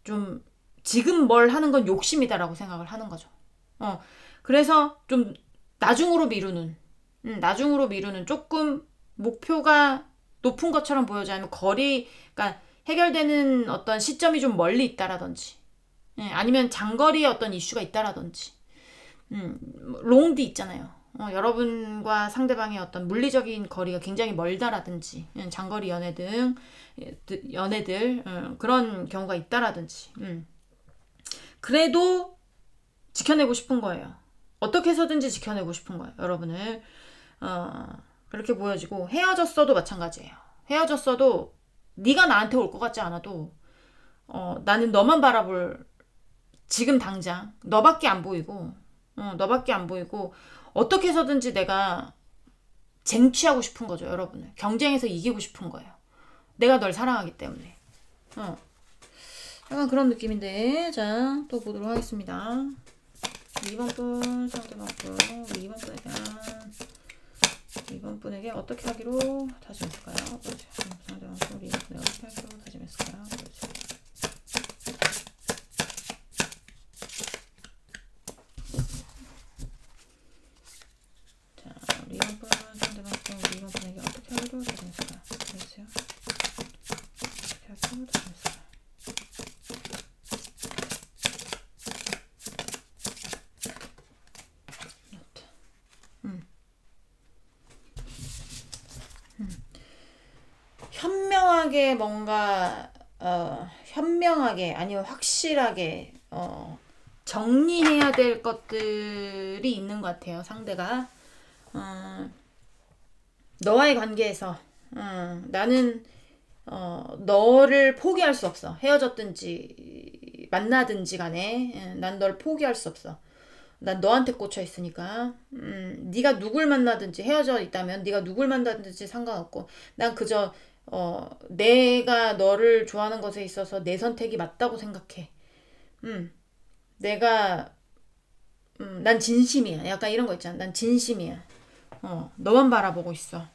좀 지금 뭘 하는 건 욕심이다라고 생각을 하는 거죠. 그래서 좀 나중으로 미루는 조금 목표가 높은 것처럼 보여지면 그러니까 해결되는 어떤 시점이 좀 멀리 있다라든지, 아니면 장거리에 어떤 이슈가 있다라든지, 롱디 있잖아요. 여러분과 상대방의 어떤 물리적인 거리가 굉장히 멀다라든지 장거리 연애들 그런 경우가 있다라든지 그래도 지켜내고 싶은 거예요. 어떻게 해서든지 지켜내고 싶은 거예요. 여러분을 그렇게 보여지고 헤어졌어도 마찬가지예요. 헤어졌어도 네가 나한테 올 것 같지 않아도 나는 너만 바라볼 지금 당장 너밖에 안 보이고 너밖에 안 보이고 어떻게 해서든지 내가 쟁취하고 싶은 거죠. 여러분을 경쟁에서 이기고 싶은 거예요. 내가 널 사랑하기 때문에 약간 그런 느낌인데 자 또 보도록 하겠습니다. 2번 분 상대방 분 2번 분에게 2번 분에게 어떻게 하기로 다짐했을까요? 상대방 분 2번 분에게 어떻게 하기로 다짐했을까요? 자, 2번 분 상대방 분 2번 분에게 어떻게 하기로 다짐했을까요? 보여주세요. 어떻게 하기로 다짐했을까요? 현명하게 뭔가 현명하게 아니면 확실하게 정리해야 될 것들이 있는 것 같아요. 상대가 너와의 관계에서 나는 너를 포기할 수 없어. 헤어졌든지 만나든지 간에 난 널 포기할 수 없어. 난 너한테 꽂혀 있으니까 네가 누굴 만나든지 헤어져 있다면 네가 누굴 만나든지 상관없고 난 그저 내가 너를 좋아하는 것에 있어서 내 선택이 맞다고 생각해. 내가 난 진심이야. 약간 이런 거 있잖아. 난 진심이야. 너만 바라보고 있어.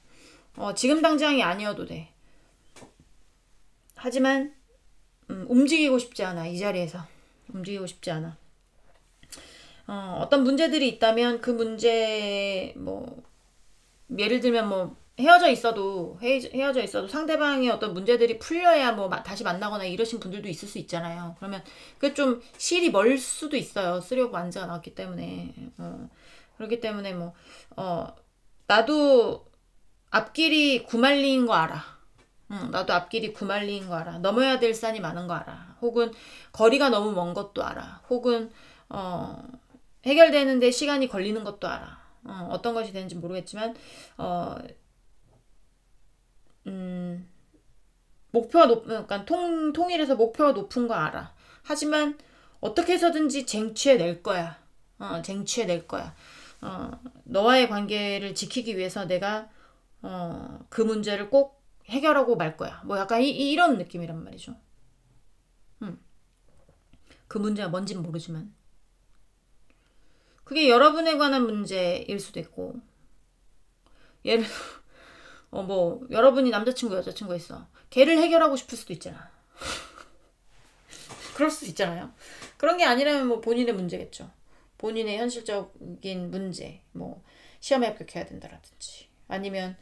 지금 당장이 아니어도 돼. 하지만 움직이고 싶지 않아. 이 자리에서 움직이고 싶지 않아. 어떤 문제들이 있다면 그 문제 뭐 예를 들면 뭐 헤어져 있어도 상대방의 어떤 문제들이 풀려야 뭐 다시 만나거나 이러신 분들도 있을 수 있잖아요. 그러면 그게 좀 실이 멀 수도 있어요. 쓰려고 안지가 나왔기 때문에 그렇기 때문에 뭐 나도 앞길이 구말리인 거 알아. 나도 앞길이 구말리인 거 알아. 넘어야 될 산이 많은 거 알아. 혹은 거리가 너무 먼 것도 알아. 혹은 해결되는데 시간이 걸리는 것도 알아. 어떤 것이 되는지 모르겠지만 목표가 그러니까 통일해서 목표가 높은 거 알아. 하지만 어떻게 해서든지 쟁취해낼 거야. 쟁취해낼 거야. 너와의 관계를 지키기 위해서 내가 그 문제를 꼭 해결하고 말 거야. 뭐 약간 이런 느낌이란 말이죠. 그 문제가 뭔진 모르지만 그게 여러분에 관한 문제일 수도 있고 예를 뭐 여러분이 남자친구 여자친구 있어. 걔를 해결하고 싶을 수도 있잖아. 그럴 수도 있잖아요. 그런 게 아니라면 뭐 본인의 문제겠죠. 본인의 현실적인 문제, 뭐 시험에 합격해야 된다라든지, 아니면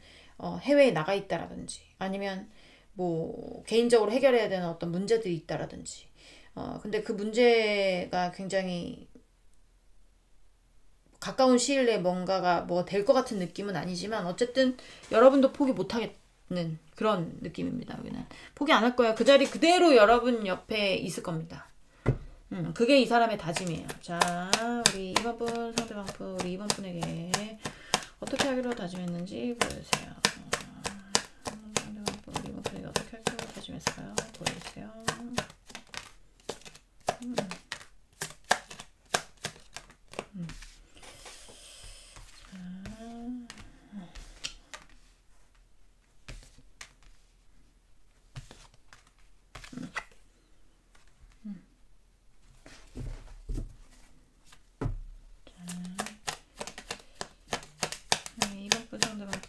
해외에 나가 있다라든지, 아니면 뭐 개인적으로 해결해야 되는 어떤 문제들이 있다라든지. 근데 그 문제가 굉장히 가까운 시일 내에 뭔가가 뭐 될 것 같은 느낌은 아니지만 어쨌든 여러분도 포기 못하겠는 그런 느낌입니다. 여기는 포기 안 할 거야. 그 자리 그대로 여러분 옆에 있을 겁니다. 그게 이 사람의 다짐이에요. 자, 우리 2번 분 상대방 분 우리 2번 분에게 어떻게 하기로 다짐했는지 보여주세요. 상대방 분 우리 2번 분에게 어떻게 하기로 다짐했을까요? 보여주세요.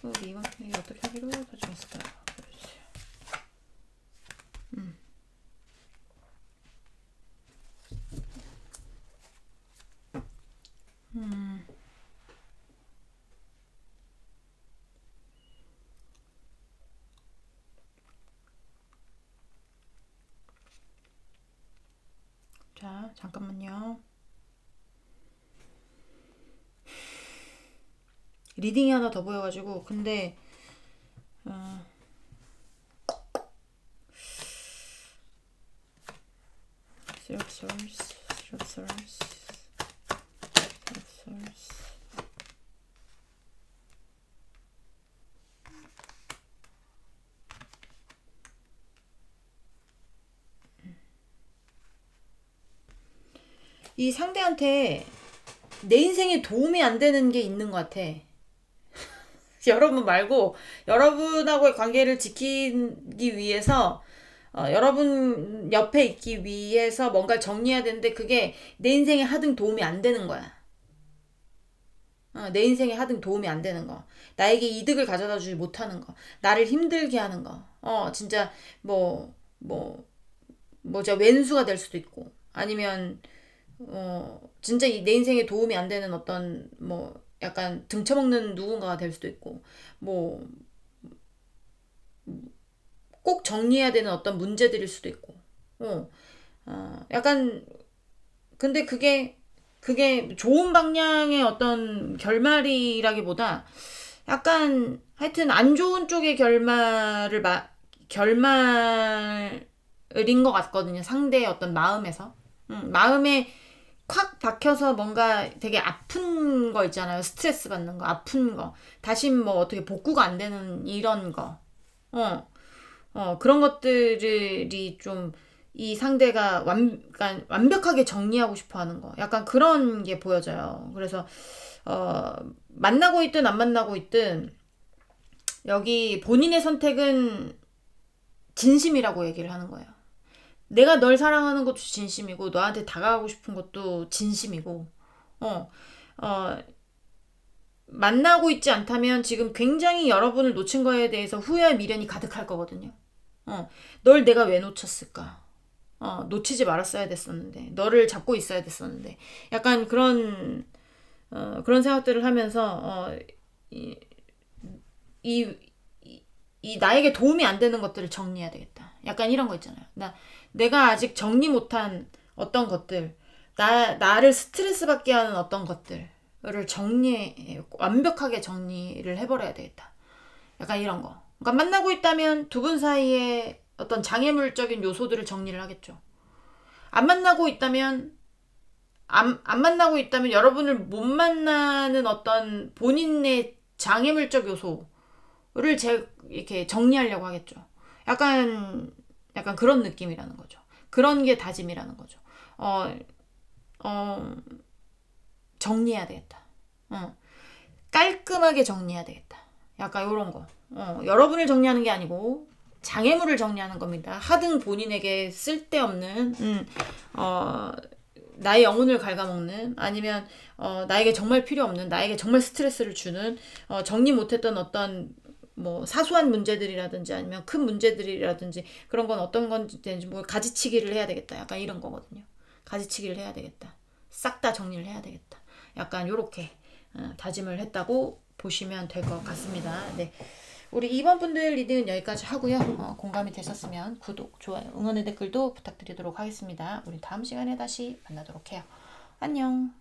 우리 이번 분에게 어떻게 하기로 다짐했을까요? 보여주세요. 자, 잠깐만요. 리딩이 하나 더 보여가지고. 근데 이 상대한테 내 인생에 도움이 안 되는 게 있는 것 같아. 여러분 말고 여러분하고의 관계를 지키기 위해서 여러분 옆에 있기 위해서 뭔가를 정리해야 되는데 그게 내 인생에 하등 도움이 안 되는 거야. 내 인생에 하등 도움이 안 되는 거. 나에게 이득을 가져다 주지 못하는 거. 나를 힘들게 하는 거. 진짜 저 왼수가 될 수도 있고 아니면 진짜 내 인생에 도움이 안 되는 어떤 약간 등쳐먹는 누군가가 될 수도 있고 꼭 정리해야 되는 어떤 문제들일 수도 있고 약간 근데 그게 좋은 방향의 어떤 결말이라기보다 약간 하여튼 안 좋은 쪽의 결말인 것 같거든요. 상대의 어떤 마음에서 마음에 콱 박혀서 뭔가 되게 아픈 거 있잖아요. 스트레스 받는 거, 아픈 거. 다시 어떻게 복구가 안 되는 이런 거. 그런 것들이 좀 이 상대가 그러니까 완벽하게 정리하고 싶어 하는 거. 약간 그런 게 보여져요. 그래서, 만나고 있든 안 만나고 있든, 여기 본인의 선택은 진심이라고 얘기를 하는 거예요. 내가 널 사랑하는 것도 진심이고 너한테 다가가고 싶은 것도 진심이고 만나고 있지 않다면 지금 굉장히 여러분을 놓친 거에 대해서 후회와 미련이 가득할 거거든요. 널 내가 왜 놓쳤을까? 놓치지 말았어야 됐었는데 너를 잡고 있어야 됐었는데 약간 그런 생각들을 하면서 이 나에게 도움이 안 되는 것들을 정리해야 되겠다. 약간 이런 거 있잖아요. 내가 아직 정리 못한 어떤 것들, 나를 스트레스 받게 하는 어떤 것들을 완벽하게 정리를 해버려야 되겠다. 약간 이런 거. 그러니까 만나고 있다면 두 분 사이에 어떤 장애물적인 요소들을 정리를 하겠죠. 안 만나고 있다면 여러분을 못 만나는 어떤 본인의 장애물적 요소를 이렇게 정리하려고 하겠죠. 약간 그런 느낌이라는 거죠. 그런 게 다짐이라는 거죠. 정리해야 되겠다. 깔끔하게 정리해야 되겠다. 약간 요런 거. 여러분을 정리하는 게 아니고 장애물을 정리하는 겁니다. 하등 본인에게 쓸데없는 나의 영혼을 갉아먹는 아니면 나에게 정말 필요 없는 나에게 정말 스트레스를 주는 정리 못했던 어떤 사소한 문제들이라든지 아니면 큰 문제들이라든지 그런 건 어떤 건지 가지치기를 해야 되겠다. 약간 이런 거거든요. 가지치기를 해야 되겠다. 싹 다 정리를 해야 되겠다. 약간 요렇게 다짐을 했다고 보시면 될 것 같습니다. 네. 우리 2번 분들 리딩은 여기까지 하고요. 공감이 되셨으면 구독, 좋아요, 응원의 댓글도 부탁드리도록 하겠습니다. 우리 다음 시간에 다시 만나도록 해요. 안녕.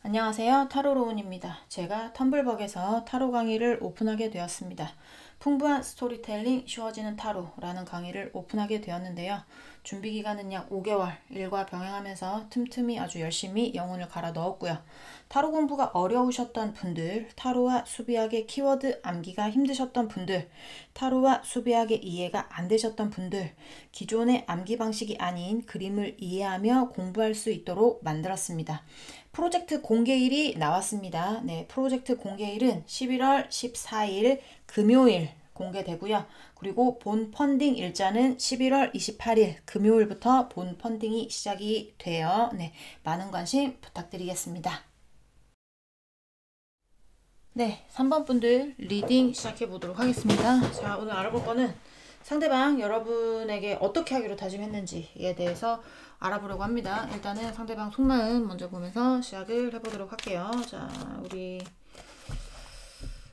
안녕하세요. 타로로운입니다. 제가 텀블벅에서 타로 강의를 오픈하게 되었습니다. 풍부한 스토리텔링 쉬워지는 타로라는 강의를 오픈하게 되었는데요. 준비기간은 약 5개월, 일과 병행하면서 틈틈이 아주 열심히 영혼을 갈아 넣었고요. 타로 공부가 어려우셨던 분들, 타로와 수비학의 키워드 암기가 힘드셨던 분들, 타로와 수비학의 이해가 안 되셨던 분들, 기존의 암기 방식이 아닌 그림을 이해하며 공부할 수 있도록 만들었습니다. 프로젝트 공개일이 나왔습니다. 네, 프로젝트 공개일은 11월 14일 금요일 공개되고요. 그리고 본 펀딩 일자는 11월 28일 금요일부터 본 펀딩이 시작이 돼요. 네, 많은 관심 부탁드리겠습니다. 네, 3번 분들 리딩 시작해 보도록 하겠습니다. 자, 오늘 알아볼 거는 상대방 여러분에게 어떻게 하기로 다짐했는지에 대해서 알아보려고 합니다. 일단은 상대방 속마음 먼저 보면서 시작을 해보도록 할게요. 자, 우리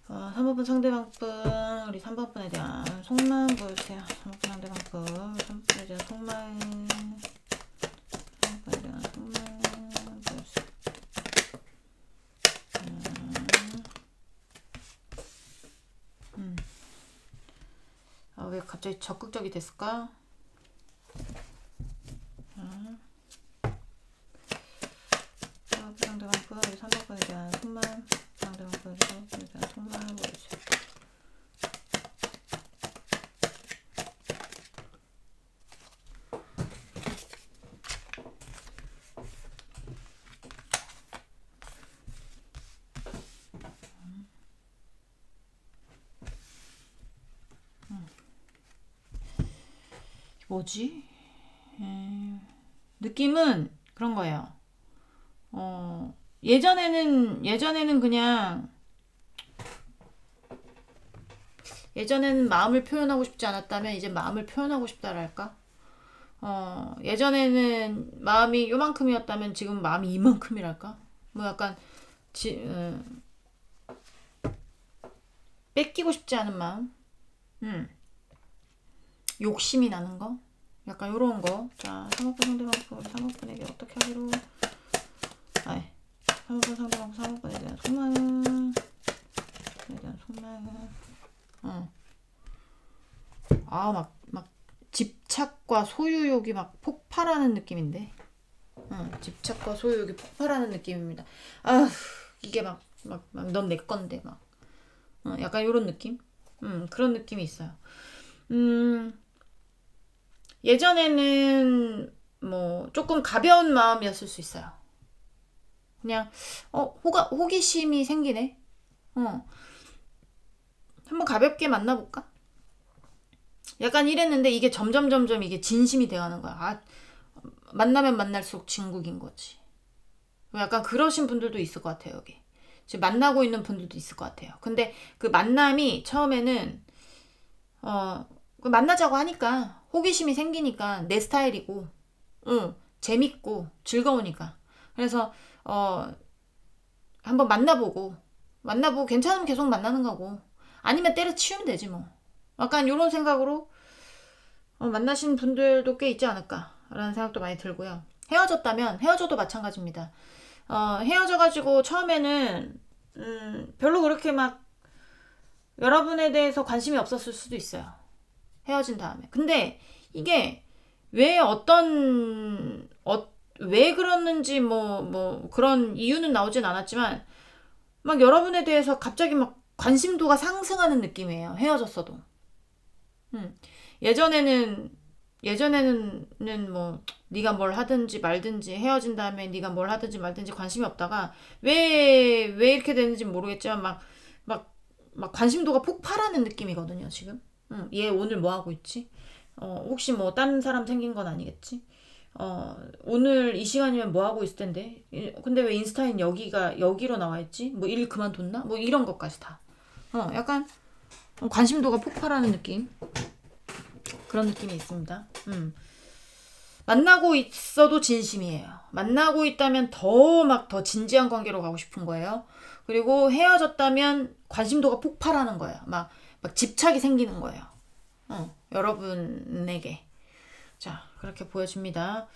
3번 분 상대방 분, 우리 3번 분에 대한 속마음 보여주세요. 3번 분 상대방 분, 3번 분에 대한 속마음, 3번 분에 대한 속마음 보여주세요. 갑자기 적극적이 됐을까? 상대방 거에 3번에 대한 속말, 상대방 거에 대한 속말 보여주세요. 뭐지? 느낌은 그런 거예요. 예전에는 그냥 예전에는 마음을 표현하고 싶지 않았다면 이제 마음을 표현하고 싶다랄까? 예전에는 마음이 요만큼이었다면 지금 마음이 이만큼이랄까? 뭐 약간 뺏기고 싶지 않은 마음? 욕심이 나는 거? 약간 요런 거. 자, 3호분 상대방고 3호분에게 어떻게 하기로 3호분 상대방고 3호분에 대한 속마음 막 집착과 소유욕이 막 폭발하는 느낌인데 집착과 소유욕이 폭발하는 느낌입니다. 이게 막 넌 내 건데 막 약간 요런 느낌? 그런 느낌이 있어요. 예전에는 뭐 조금 가벼운 마음이었을 수 있어요. 그냥 호기심이 생기네. 한번 가볍게 만나볼까? 약간 이랬는데 이게 점점 이게 진심이 돼가는 거야. 만나면 만날수록 진국인 거지. 약간 그러신 분들도 있을 것 같아요. 여기 지금 만나고 있는 분들도 있을 것 같아요. 근데 그 만남이 처음에는 만나자고 하니까 호기심이 생기니까 내 스타일이고 재밌고 즐거우니까 그래서 한번 만나보고 괜찮으면 계속 만나는 거고 아니면 때려치우면 되지 뭐. 약간 이런 생각으로 만나신 분들도 꽤 있지 않을까 라는 생각도 많이 들고요. 헤어졌다면 헤어져도 마찬가지입니다. 헤어져가지고 처음에는 별로 그렇게 막 여러분에 대해서 관심이 없었을 수도 있어요. 헤어진 다음에. 근데 이게 왜 왜 그랬는지 뭐 그런 이유는 나오진 않았지만 막 여러분에 대해서 갑자기 막 관심도가 상승하는 느낌이에요. 헤어졌어도. 예전에는 뭐 네가 뭘 하든지 말든지 헤어진 다음에 네가 뭘 하든지 말든지 관심이 없다가 왜 이렇게 되는지 모르겠지만 막 관심도가 폭발하는 느낌이거든요, 지금. 얘 오늘 뭐 하고 있지? 혹시 뭐 다른 사람 생긴 건 아니겠지? 오늘 이 시간이면 뭐 하고 있을 텐데? 근데 왜 인스타인 여기로 나와 있지? 뭐 일 그만뒀나? 뭐 이런 것까지 다. 약간 관심도가 폭발하는 느낌. 그런 느낌이 있습니다. 만나고 있어도 진심이에요. 만나고 있다면 더 진지한 관계로 가고 싶은 거예요. 그리고 헤어졌다면 관심도가 폭발하는 거예요. 막 집착이 생기는 거예요. 여러분에게. 자, 그렇게 보여집니다.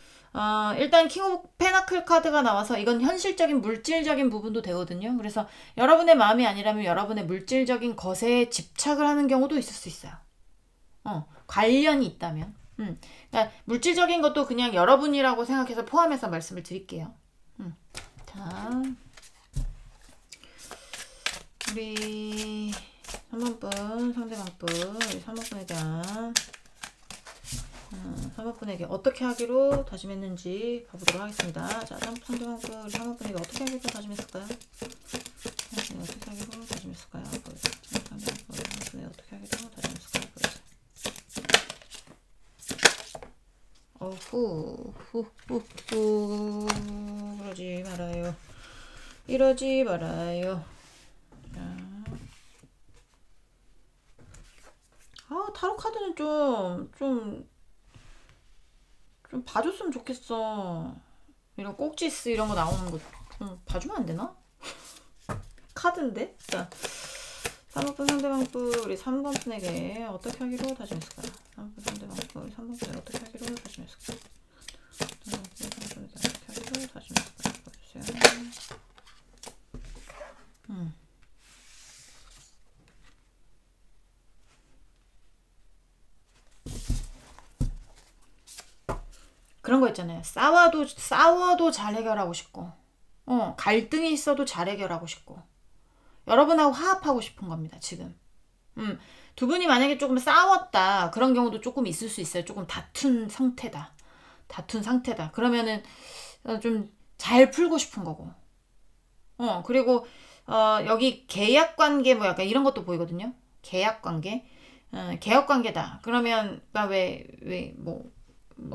일단 킹 오브 페나클 카드가 나와서 이건 현실적인 물질적인 부분도 되거든요. 그래서 여러분의 마음이 아니라면 여러분의 물질적인 것에 집착을 하는 경우도 있을 수 있어요. 관련이 있다면. 그러니까 물질적인 것도 그냥 여러분이라고 생각해서 포함해서 말씀을 드릴게요. 자, 우리 3번분 상대방분 우리 3번분에 대한 3번분에게 어떻게 하기로 다짐했는지 가보도록 하겠습니다. 자, 상대방분 우리 3번분에게 어떻게 하기로 다짐했을까요? 어떻게 하기로 다짐했을까요? 상대방분에게 어떻게 하기로 다짐했을까요? 그러지 말아요. 이러지 말아요. 타로 카드는 좀 봐줬으면 좋겠어. 이런 꼭지스 이런 거 나오는 거 좀 봐주면 안 되나? 카드인데? 자, 3번분 상대방분 우리 3번분에게 어떻게 하기로 다짐했을까요? 3번분 상대방분 우리 3번분에게 어떻게 하기로 다짐했을까요? 3번분 상대방분에게 어떻게 하기로 다짐했을까요? 보여주세요. 그런 거 있잖아요. 싸워도 잘 해결하고 싶고, 갈등이 있어도 잘 해결하고 싶고, 여러분하고 화합하고 싶은 겁니다, 지금. 두 분이 만약에 조금 싸웠다. 그런 경우도 조금 있을 수 있어요. 조금 다툰 상태다. 그러면은 좀 잘 풀고 싶은 거고. 그리고 여기 계약 관계 뭐 약간 이런 것도 보이거든요. 계약 관계. 계약 관계다. 그러면 뭐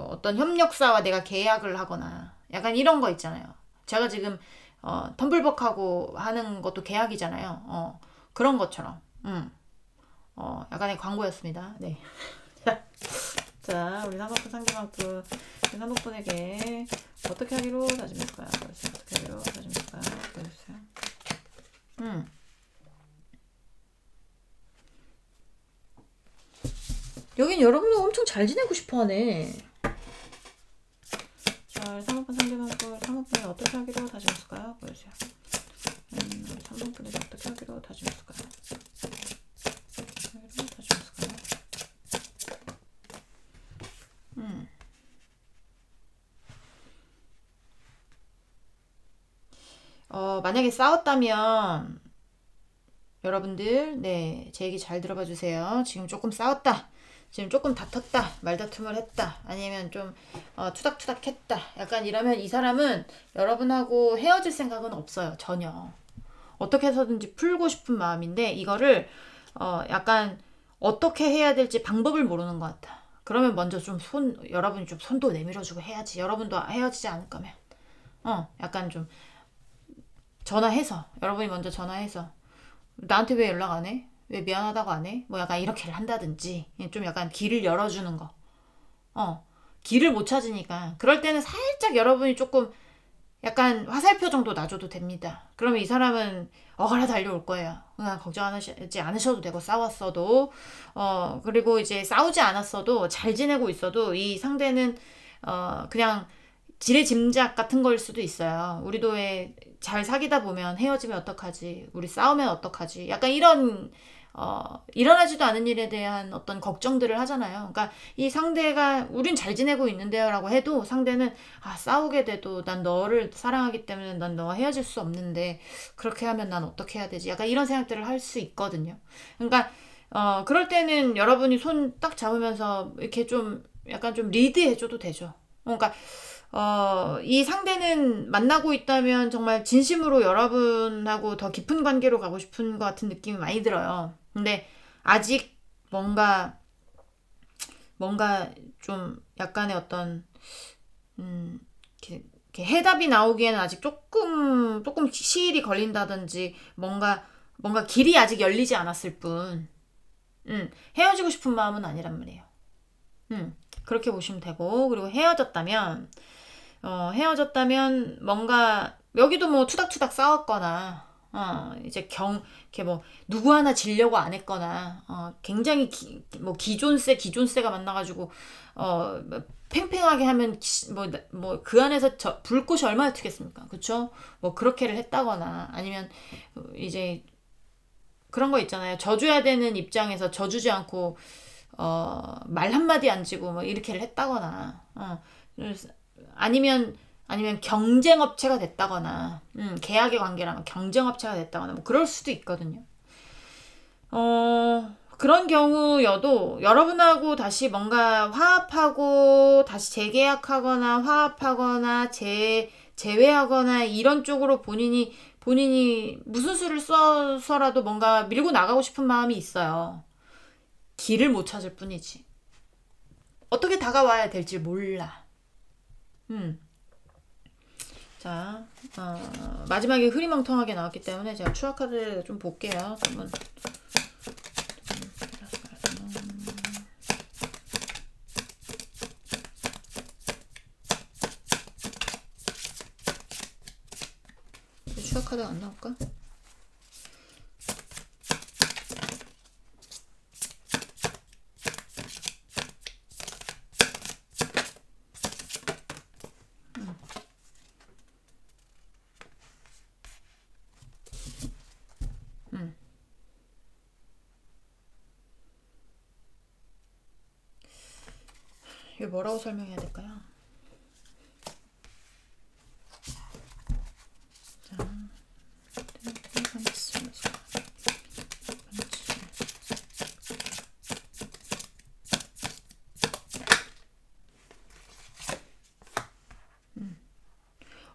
어떤 협력사와 내가 계약을 하거나 약간 이런 거 있잖아요. 제가 지금 텀블벅하고 하는 것도 계약이잖아요. 그런 것처럼. 약간의 광고였습니다. 네. 자, 우리 산업분 상대방분, 산업분에게 어떻게 하기로 다짐했을까요? 어떻게 하기로 다짐했을까요? 보여주세요. 여긴 여러분들 엄청 잘 지내고 싶어 하네. 자, 산업분 상대방분이 어떻게 하기로 다짐했을까요? 보여주세요. 산업분에게 어떻게 하기로 다짐했을까요? 만약에 싸웠다면 여러분들 제 얘기 잘 들어봐 주세요. 지금 조금 싸웠다. 지금 조금 다퉜다. 말다툼을 했다. 아니면 좀 투닥투닥 했다. 약간 이러면 이 사람은 여러분하고 헤어질 생각은 없어요. 전혀. 어떻게 해서든지 풀고 싶은 마음인데 이거를 약간 어떻게 해야 될지 방법을 모르는 것 같아. 그러면 먼저 좀 여러분이 좀 손도 내밀어주고 해야지. 여러분도 헤어지지 않을 거면. 약간 좀 여러분이 먼저 전화해서 나한테 왜 연락 안 해? 왜 미안하다고 안 해? 뭐 약간 이렇게를 한다든지 좀 약간 길을 열어주는 거. 길을 못 찾으니까 그럴 때는 살짝 여러분이 조금 약간 화살표 정도 놔줘도 됩니다. 그러면 이 사람은 어가라 달려올 거예요. 그냥 걱정하지 않으셔도 되고 싸웠어도 그리고 이제 싸우지 않았어도 잘 지내고 있어도 이 상대는 그냥 지레짐작 같은 걸 수도 있어요. 우리도 왜 잘 사귀다 보면 헤어지면 어떡하지? 우리 싸우면 어떡하지? 약간 이런 일어나지도 않은 일에 대한 어떤 걱정들을 하잖아요. 그러니까 이 상대가 우린 잘 지내고 있는데요 라고 해도 상대는 싸우게 돼도 난 너를 사랑하기 때문에 난 너와 헤어질 수 없는데 그렇게 하면 난 어떻게 해야 되지? 약간 이런 생각들을 할 수 있거든요. 그러니까 그럴 때는 여러분이 손 딱 잡으면서 이렇게 좀 약간 좀 리드해줘도 되죠. 그러니까 이 상대는 만나고 있다면 정말 진심으로 여러분하고 더 깊은 관계로 가고 싶은 것 같은 느낌이 많이 들어요. 근데 아직 뭔가 좀 약간의 어떤 이렇게 해답이 나오기에는 아직 조금 시일이 걸린다든지 뭔가 길이 아직 열리지 않았을 뿐 헤어지고 싶은 마음은 아니란 말이에요. 그렇게 보시면 되고 그리고 헤어졌다면 뭔가 여기도 뭐 투닥투닥 싸웠거나 이제 이렇게 뭐 누구 하나 지려고 안 했거나 굉장히 뭐 기존세가 만나가지고 팽팽하게 하면 뭐 그 안에서 불꽃이 얼마나 튀겠습니까? 그쵸? 뭐 그렇게를 했다거나 아니면 이제 그런 거 있잖아요. 져줘야 되는 입장에서 져주지 않고 말 한마디 안 지고 뭐 이렇게를 했다거나 아니면 경쟁업체가 됐다거나 계약의 관계라면 경쟁업체가 됐다거나 뭐 그럴 수도 있거든요. 그런 경우여도 여러분하고 다시 뭔가 화합하고 다시 재계약하거나 화합하거나 재회하거나 이런 쪽으로 본인이 무슨 수를 써서라도 뭔가 밀고 나가고 싶은 마음이 있어요. 길을 못 찾을 뿐이지. 어떻게 다가와야 될지 몰라. 자, 마지막에 흐리멍텅하게 나왔기 때문에 제가 추억 카드 좀 볼게요. 그러면 추억 카드가 안 나올까? 이거 뭐라고 설명해야 될까요?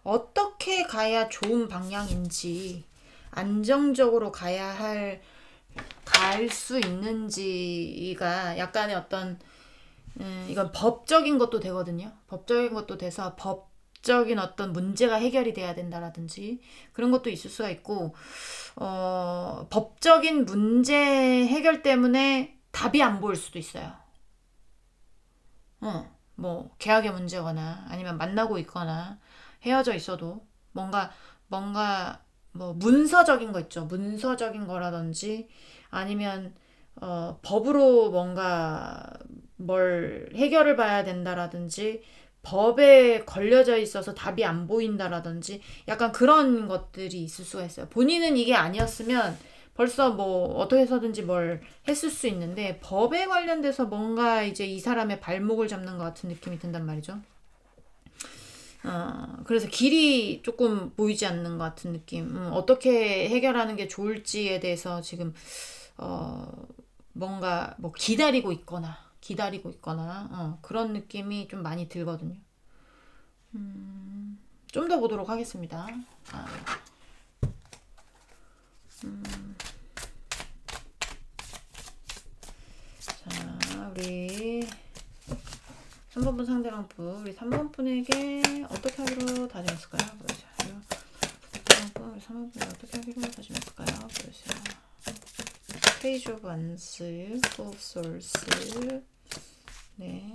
어떻게 가야 좋은 방향인지, 안정적으로 갈 수 있는지가 약간의 어떤, 이건 법적인 것도 되거든요. 법적인 것도 돼서 법적인 어떤 문제가 해결이 돼야 된다라든지 그런 것도 있을 수가 있고, 법적인 문제 해결 때문에 답이 안 보일 수도 있어요. 뭐 계약의 문제거나 아니면 만나고 있거나 헤어져 있어도 뭔가 뭐 문서적인 거 있죠. 문서적인 거라든지 아니면 법으로 뭔가 뭘 해결을 봐야 된다라든지 법에 걸려져 있어서 답이 안 보인다라든지 약간 그런 것들이 있을 수가 있어요. 본인은 이게 아니었으면 벌써 뭐 어떻게 해서든지 뭘 했을 수 있는데 법에 관련돼서 뭔가 이제 이 사람의 발목을 잡는 것 같은 느낌이 든단 말이죠. 그래서 길이 조금 보이지 않는 것 같은 느낌. 어떻게 해결하는 게 좋을지에 대해서 지금 뭔가 뭐 기다리고 있거나 그런 느낌이 좀 많이 들거든요. 좀 더 보도록 하겠습니다. 자, 우리 3번분 상대방분, 우리 3번분에게 어떻게 하기로 다짐했을까요? 보여주세요. 3번분, 우리 3번분에게 어떻게 하기로 다짐했을까요? 보여주세요. Page of Wands, Four of Swords, 네,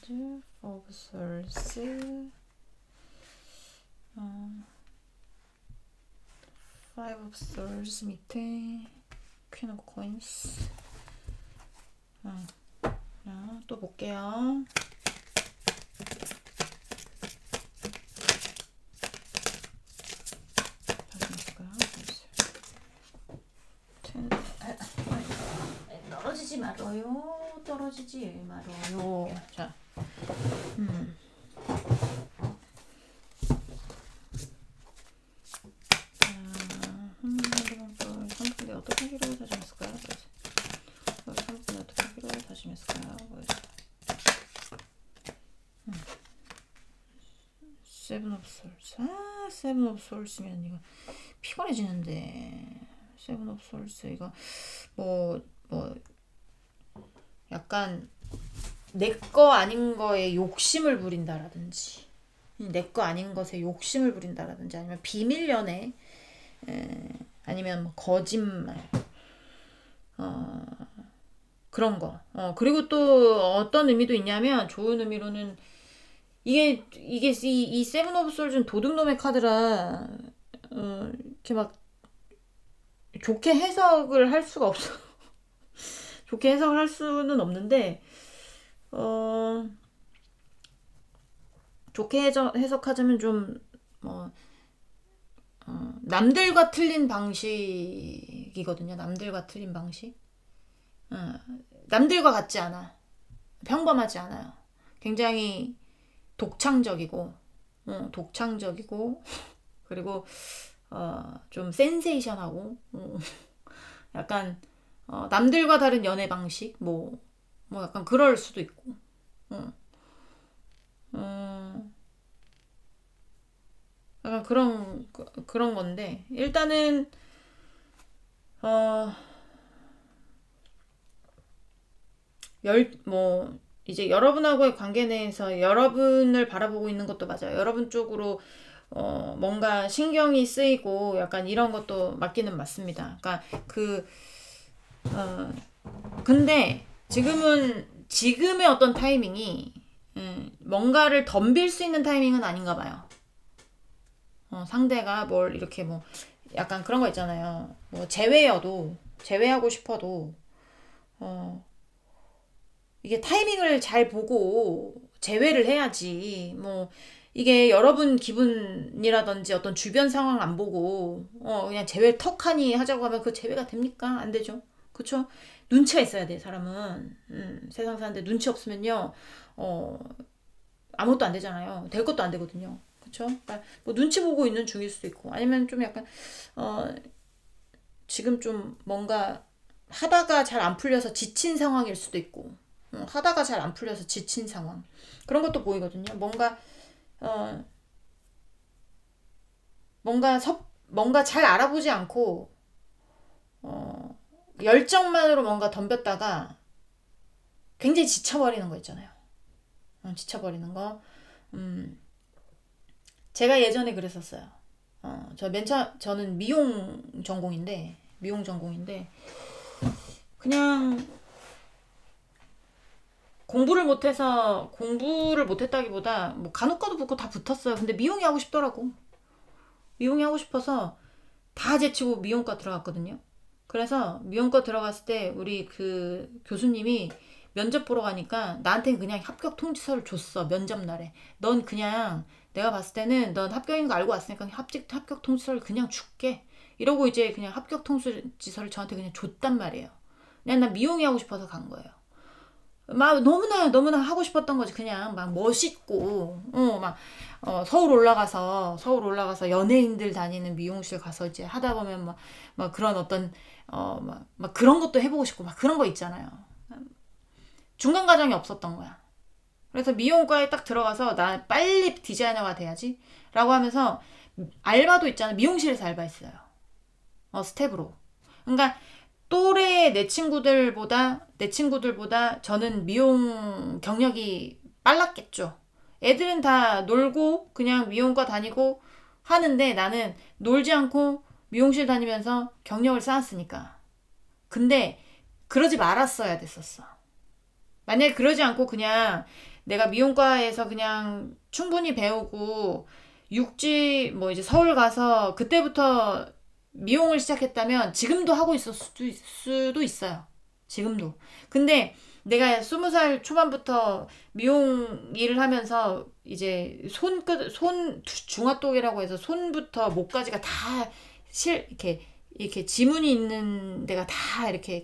Four of Swords, Five of Swords 밑에 Queen of Coins. 자, 또 볼게요. 떨어지지 말아요. 떨어지지 말아요. 자, 선풍기 어떻게 하기로 다짐했을까요? 선풍기 어떻게 하기로 다짐했을까요? 세븐 오브 솔스. 세븐 오브 솔스면 이거 피곤해지는데. 세븐 오브 솔스 이거 뭐 약간 내 거 아닌 거에 욕심을 부린다라든지 내 거 아닌 것에 욕심을 부린다라든지 아니면 비밀 연애 아니면 뭐 거짓말 그런 거. 그리고 또 어떤 의미도 있냐면 좋은 의미로는 이게 이 세븐 오브 솔즈는 도둑놈의 카드라 이렇게 막 좋게 해석을 할 수가 없어. 좋게 해석을 할 수는 없는데 좋게 해석하자면 좀 남들과 틀린 방식이거든요. 남들과 틀린 방식. 남들과 같지 않아. 평범하지 않아요. 굉장히 독창적이고 그리고 좀 센세이션하고 약간 남들과 다른 연애 방식 뭐 약간 그럴 수도 있고 약간 그런 건데 일단은 이제 여러분하고의 관계 내에서 여러분을 바라보고 있는 것도 맞아요. 여러분 쪽으로 뭔가 신경이 쓰이고 약간 이런 것도 맞기는 맞습니다. 그러니까 근데 지금의 어떤 타이밍이 뭔가를 덤빌 수 있는 타이밍은 아닌가 봐요. 상대가 뭘 이렇게 뭐 약간 그런 거 있잖아요. 뭐 제외하고 싶어도 이게 타이밍을 잘 보고 제외를 해야지. 뭐 이게 여러분 기분이라든지 어떤 주변 상황 안 보고 그냥 제외 턱하니 하자고 하면 그 제외가 됩니까? 안 되죠. 그쵸? 눈치가 있어야 돼, 사람은. 세상 사는데 눈치 없으면요 아무것도 안 되잖아요. 될 것도 안 되거든요. 그쵸? 그러니까 뭐 눈치 보고 있는 중일 수도 있고 아니면 좀 약간 지금 좀 뭔가 하다가 잘 안 풀려서 지친 상황일 수도 있고 하다가 잘 안 풀려서 지친 상황. 그런 것도 보이거든요. 뭔가 잘 알아보지 않고 열정만으로 뭔가 덤볐다가 굉장히 지쳐버리는 거 있잖아요. 지쳐버리는 거. 제가 예전에 그랬었어요. 저는 미용 전공인데 그냥 공부를 못했다기보다 뭐 간혹가도 붙고 다 붙었어요. 근데 미용이 하고 싶더라고. 미용이 하고 싶어서 다 제치고 미용과 들어갔거든요. 그래서 미용과 들어갔을 때 우리 그 교수님이 면접 보러 가니까 나한테는 그냥 합격 통지서를 줬어. 면접 날에. 넌 그냥 내가 봤을 때는 넌 합격인 거 알고 왔으니까 합격 통지서를 그냥 줄게. 이러고 이제 그냥 합격 통지서를 저한테 그냥 줬단 말이에요. 그냥 나 미용이 하고 싶어서 간 거예요. 막 너무나 하고 싶었던 거지. 그냥 막 멋있고 서울 올라가서 연예인들 다니는 미용실 가서 이제 하다 보면 막 그런 어떤 막 그런 것도 해보고 싶고 막 그런 거 있잖아요. 중간 과정이 없었던 거야. 그래서 미용과에 딱 들어가서 나 빨리 디자이너가 돼야지 라고 하면서 알바도 있잖아요. 미용실에서 알바했어요. 스텝으로. 그러니까 또래 내 친구들보다 저는 미용 경력이 빨랐겠죠. 애들은 다 놀고 그냥 미용과 다니고 하는데 나는 놀지 않고 미용실 다니면서 경력을 쌓았으니까. 근데 그러지 말았어야 됐었어. 만약에 그러지 않고 그냥 내가 미용과에서 그냥 충분히 배우고 육지 뭐 이제 서울 가서 그때부터 미용을 시작했다면 지금도 하고 있을 수도 있어요. 지금도. 근데 내가 20살 초반부터 미용 일을 하면서 이제 중화독이라고 해서 손부터 목까지가 다 이렇게 지문이 있는 데가 다 이렇게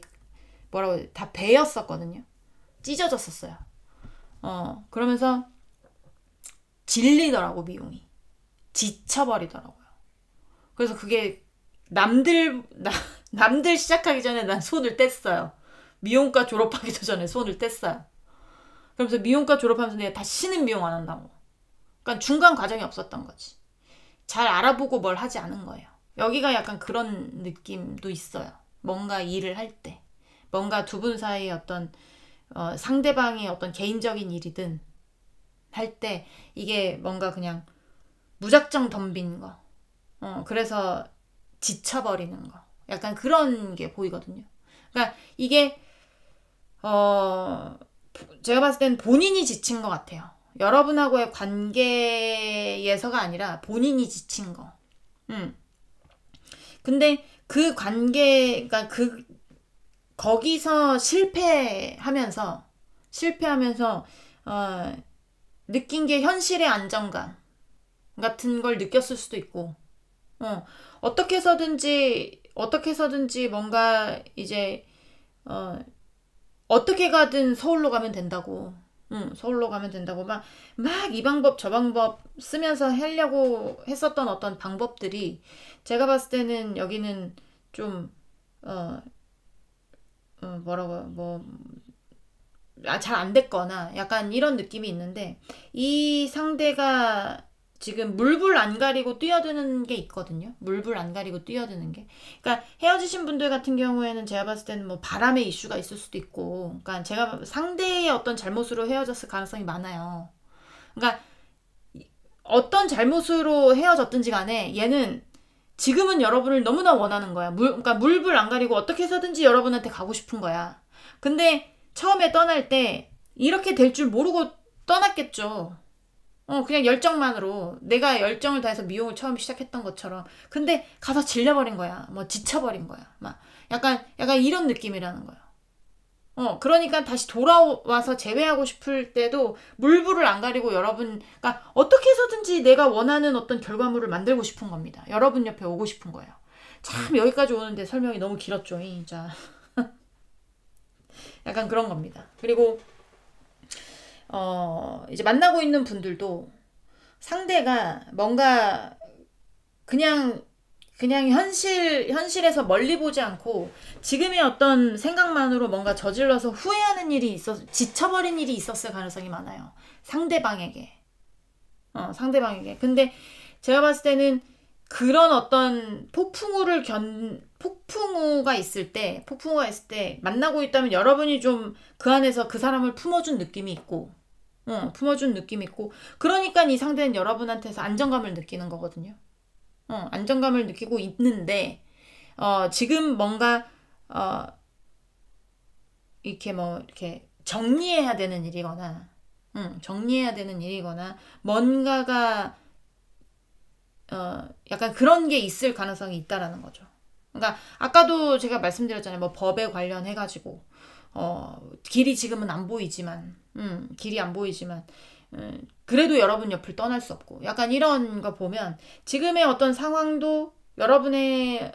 다 베였었거든요. 찢어졌었어요. 그러면서 질리더라고, 미용이. 지쳐버리더라고요. 그래서 그게 남들 시작하기 전에 난 손을 뗐어요. 미용과 졸업하기도 전에 손을 뗐어요. 그러면서 미용과 졸업하면서 내가 다시는 미용 안 한다고. 그러니까 중간 과정이 없었던 거지. 잘 알아보고 뭘 하지 않은 거예요. 여기가 약간 그런 느낌도 있어요. 뭔가 일을 할 때. 뭔가 두 분 사이의 어떤 상대방의 어떤 개인적인 일이든 할 때 이게 뭔가 그냥 무작정 덤빈 거. 그래서 지쳐버리는 거. 약간 그런 게 보이거든요. 그러니까 이게 제가 봤을 땐 본인이 지친 것 같아요. 여러분하고의 관계에서가 아니라 본인이 지친 거. 근데 그 관계가 거기서 실패하면서 느낀 게 현실의 안정감 같은 걸 느꼈을 수도 있고 어떻게 해서든지 뭔가 이제 어떻게 가든 서울로 가면 된다고. 서울로 가면 된다고 막 이 방법 저 방법 쓰면서 하려고 했었던 어떤 방법들이 제가 봤을 때는 여기는 좀 잘 안 됐거나 약간 이런 느낌이 있는데 이 상대가 지금 물불 안 가리고 뛰어드는 게 있거든요. 물불 안 가리고 뛰어드는 게. 그러니까 헤어지신 분들 같은 경우에는 제가 봤을 때는 뭐 바람의 이슈가 있을 수도 있고, 그러니까 제가 상대의 어떤 잘못으로 헤어졌을 가능성이 많아요. 그러니까 어떤 잘못으로 헤어졌든지 간에 얘는 지금은 여러분을 너무나 원하는 거야. 그러니까 물불 안 가리고 어떻게 해서든지 여러분한테 가고 싶은 거야. 근데 처음에 떠날 때 이렇게 될 줄 모르고 떠났겠죠. 그냥 열정만으로 내가 열정을 다해서 미용을 처음 시작했던 것처럼. 근데 가서 질려버린 거야. 뭐 지쳐버린 거야. 막 약간 이런 느낌이라는 거야. 그러니까 다시 돌아와서 재회하고 싶을 때도 물불을 안 가리고 그러니까 어떻게 해서든지 내가 원하는 어떤 결과물을 만들고 싶은 겁니다. 여러분 옆에 오고 싶은 거예요. 참 여기까지 오는데 설명이 너무 길었죠. 자. 약간 그런 겁니다. 그리고 이제 만나고 있는 분들도 상대가 뭔가 그냥 그냥 현실에서 멀리 보지 않고 지금의 어떤 생각만으로 뭔가 저질러서 후회하는 일이 지쳐버린 일이 있었을 가능성이 많아요. 상대방에게. 상대방에게. 근데 제가 봤을 때는 그런 어떤 폭풍우가 있을 때 만나고 있다면 여러분이 좀 그 안에서 그 사람을 품어준 느낌이 있고, 그러니까 이 상대는 여러분한테서 안정감을 느끼는 거거든요. 안정감을 느끼고 있는데, 지금 뭔가, 이렇게 정리해야 되는 일이거나, 뭔가가, 약간 그런 게 있을 가능성이 있다라는 거죠. 그러니까, 아까도 제가 말씀드렸잖아요. 뭐 법에 관련해가지고, 길이 지금은 안 보이지만, 그래도 여러분 옆을 떠날 수 없고 약간 이런 거 보면 지금의 어떤 상황도 여러분에게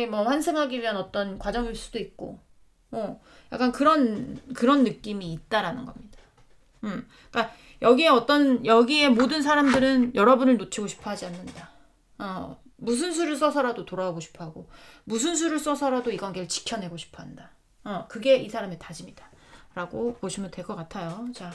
뭐 환승하기 위한 어떤 과정일 수도 있고 약간 그런 느낌이 있다라는 겁니다. 그러니까 여기에 모든 사람들은 여러분을 놓치고 싶어 하지 않는다. 무슨 수를 써서라도 돌아오고 싶어 하고 무슨 수를 써서라도 이 관계를 지켜내고 싶어 한다. 그게 이 사람의 다짐이다. 라고 보시면 될 것 같아요. 자,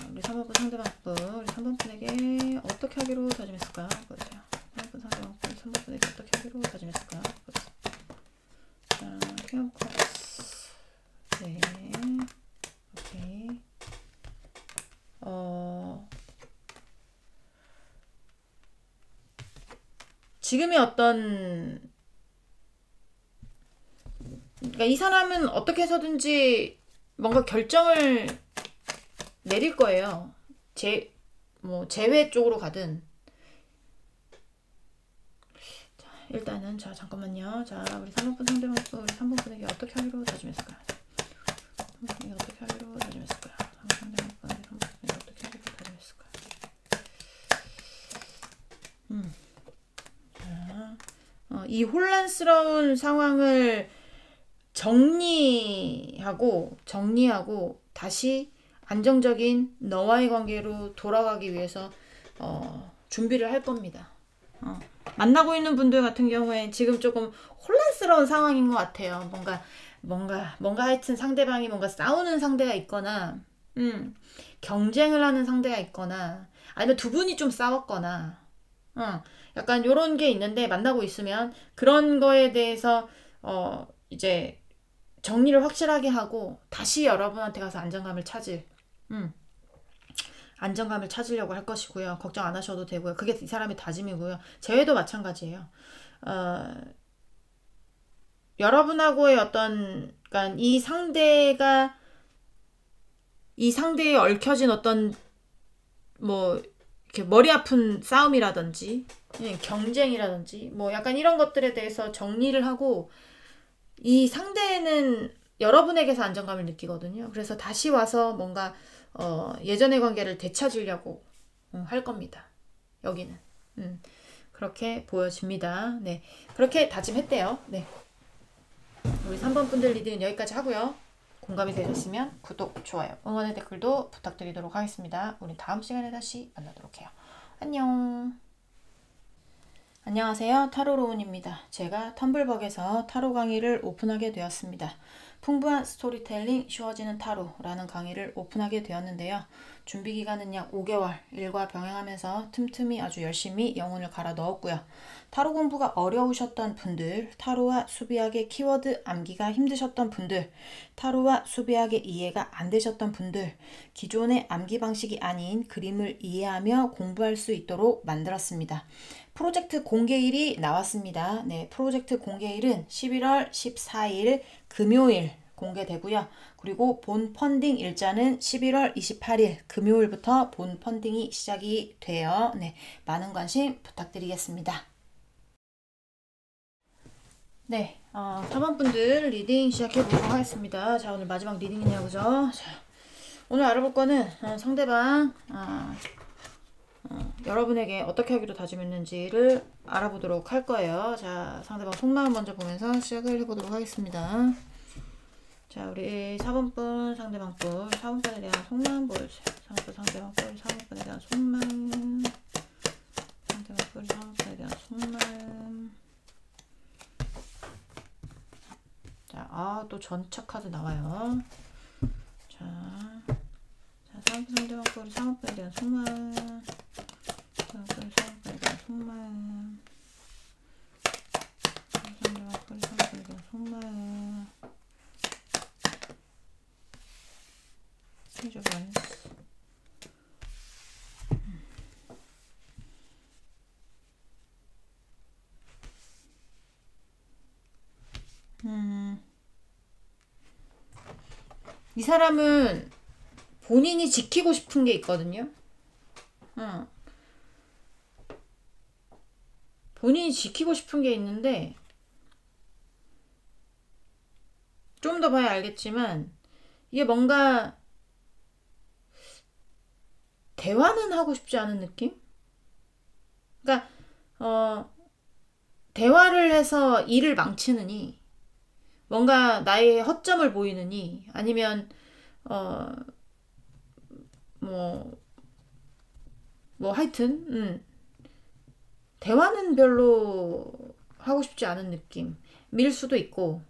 우리 3번분 상대방분, 우리 3번분에게 어떻게 하기로 다짐했을까요? 보여주세요. 3번분 상대방분, 3번분에게 어떻게 하기로 다짐했을까요? 보여주세요. 자, 킹 오브 컵스. 네. 오케이. 지금의 어떤 그러니까 이 사람은 어떻게 해서든지 뭔가 결정을 내릴 거예요. 재회 쪽으로 가든. 자, 일단은 잠깐만요. 자, 우리 3번분 상대방분, 우리 3번분에게 어떻게 하기로 다짐했을까요? 3번분에게 어떻게 하기로 다짐했을까요? 3번분에게 어떻게 하기로 다짐했을까요? 이 혼란스러운 상황을 정리하고 다시 안정적인 너와의 관계로 돌아가기 위해서 준비를 할 겁니다. 만나고 있는 분들 같은 경우에 지금 조금 혼란스러운 상황인 것 같아요. 뭔가 하여튼 상대방이 뭔가 싸우는 상대가 있거나 경쟁을 하는 상대가 있거나 아니면 두 분이 좀 싸웠거나 약간 요런 게 있는데 만나고 있으면 그런 거에 대해서 이제 정리를 확실하게 하고 다시 여러분한테 가서 안정감을 찾으려고 할 것이고요. 걱정 안 하셔도 되고요. 그게 이 사람의 다짐이고요. 재회도 마찬가지예요. 여러분하고의 어떤 그러니까 이 상대에 얽혀진 어떤 뭐 이렇게 머리 아픈 싸움이라든지 경쟁이라든지 뭐 약간 이런 것들에 대해서 정리를 하고 이 상대는 여러분에게서 안정감을 느끼거든요. 그래서 다시 와서 뭔가 예전의 관계를 되찾으려고 할 겁니다. 여기는 그렇게 보여집니다. 네, 그렇게 다짐했대요. 네, 우리 3번 분들 리딩은 여기까지 하고요. 공감이 되셨으면 구독, 좋아요, 응원의 댓글도 부탁드리도록 하겠습니다. 우리 다음 시간에 다시 만나도록 해요. 안녕. 안녕하세요. 타로로운입니다. 제가 텀블벅에서 타로 강의를 오픈하게 되었습니다. 풍부한 스토리텔링 쉬워지는 타로라는 강의를 오픈하게 되었는데요. 준비기간은 약 5개월, 일과 병행하면서 틈틈이 아주 열심히 영혼을 갈아 넣었고요. 타로 공부가 어려우셨던 분들, 타로와 수비학의 키워드 암기가 힘드셨던 분들, 타로와 수비학의 이해가 안 되셨던 분들, 기존의 암기 방식이 아닌 그림을 이해하며 공부할 수 있도록 만들었습니다. 프로젝트 공개일이 나왔습니다. 네, 프로젝트 공개일은 11월 14일 금요일 공개되고요. 그리고 본 펀딩 일자는 11월 28일 금요일부터 본 펀딩이 시작이 돼요. 네, 많은 관심 부탁드리겠습니다. 네, 4번 분들 리딩 시작해 보도록 하겠습니다. 자, 오늘 마지막 리딩이네요, 그죠? 자, 오늘 알아볼 거는 상대방 여러분에게 어떻게 하기로 다짐했는지를 알아보도록 할 거예요. 자, 상대방 속마음 먼저 보면서 시작을 해보도록 하겠습니다. 자, 자, 우리 4번분 상대방분, 4번분에 대한 속마음 보여주세요. 4번분 상대방분, 4번분에 대한 속마음. 상대방분, 4번분에 대한 속마음. 자, 또 전차 카드 나와요. 자, 4번분 상대방분, 4번분에 대한 속마음. 4번분, 4번분에 대한 속마음. 상대방분, 4번분에 대한 속마음. 페이지 오브 원스. 이 사람은 본인이 지키고 싶은 게 있거든요. 본인이 지키고 싶은 게 있는데 좀 더 봐야 알겠지만 이게 뭔가 대화는 하고 싶지 않은 느낌? 그러니까 대화를 해서 일을 망치느니 뭔가 나의 허점을 보이느니 아니면 뭐 하여튼 대화는 별로 하고 싶지 않은 느낌일 수도 있고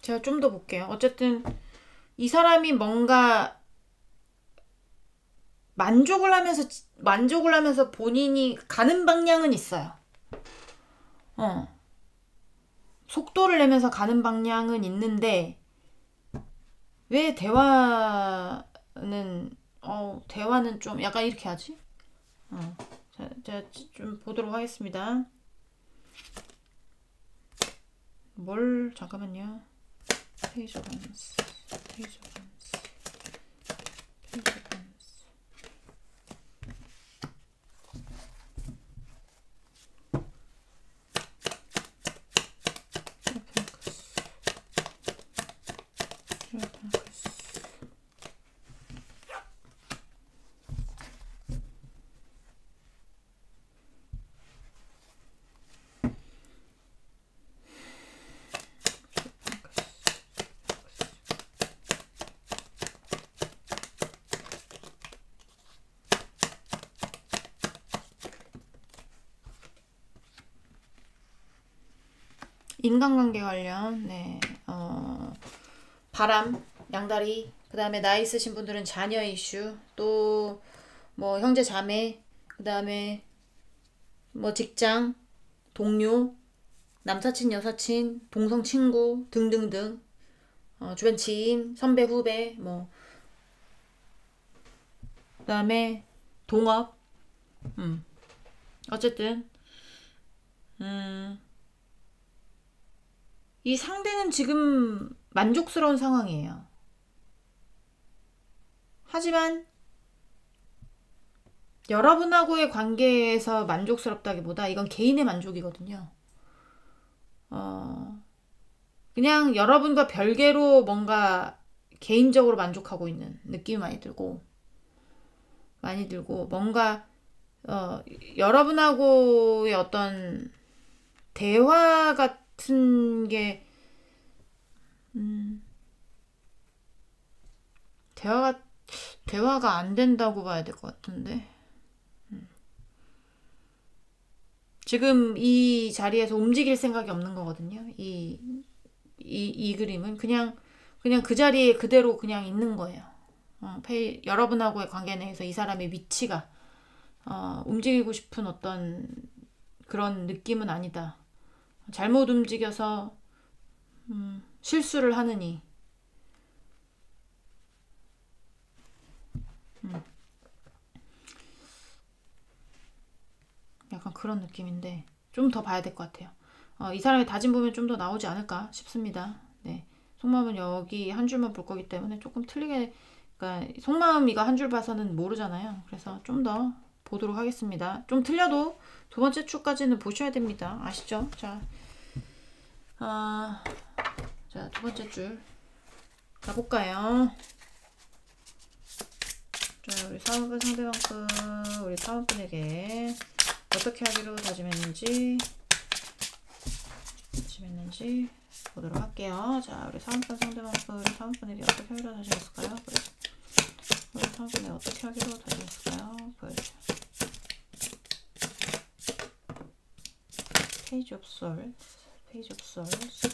제가 좀 더 볼게요. 어쨌든 이 사람이 뭔가 만족을 하면서 본인이 가는 방향은 있어요. 속도를 내면서 가는 방향은 있는데 왜 대화는 좀 약간 이렇게 하지? 제가 좀 보도록 하겠습니다. 잠깐만요. 페이지 오브 원스. 인간관계 관련, 네, 바람, 양다리, 그 다음에 나이 있으신 분들은 자녀 이슈, 또 뭐 형제 자매, 그 다음에 뭐 직장, 동료, 남사친, 여사친, 동성 친구 등등등, 주변 지인, 선배, 후배, 뭐, 그 다음에 동업, 어쨌든, 이 상대는 지금 만족스러운 상황이에요. 하지만 여러분하고의 관계에서 만족스럽다기보다 이건 개인의 만족이거든요. 그냥 여러분과 별개로 뭔가 개인적으로 만족하고 있는 느낌이 많이 들고 뭔가 여러분하고의 어떤 대화 같은 게 대화가 안 된다고 봐야 될 것 같은데 지금 이 자리에서 움직일 생각이 없는 거거든요. 이 그림은 그냥 그 자리에 그대로 그냥 있는 거예요. 여러분하고의 관계 내에서 이 사람의 위치가 움직이고 싶은 어떤 그런 느낌은 아니다. 잘못 움직여서 실수를 하느니 약간 그런 느낌인데 좀 더 봐야 될 것 같아요. 이 사람의 다짐 보면 좀 더 나오지 않을까 싶습니다. 네, 속마음은 여기 한 줄만 볼 거기 때문에 조금 틀리게, 그러니까 속마음 이거 한 줄 봐서는 모르잖아요. 그래서 좀 더 보도록 하겠습니다. 좀 틀려도 두 번째 추까지는 보셔야 됩니다. 아시죠? 자, 두 번째 줄 가볼까요? 자, 우리 사원분 상대방분, 우리 사원분에게 어떻게 하기로 다짐했는지 보도록 할게요. 자, 우리 사은권 상대방 우리 사은권에게 어떻게 하기로 다짐했을까요? 우리 사은권에 어떻게 하기로 다짐했을까요? 페이지 오브 솔스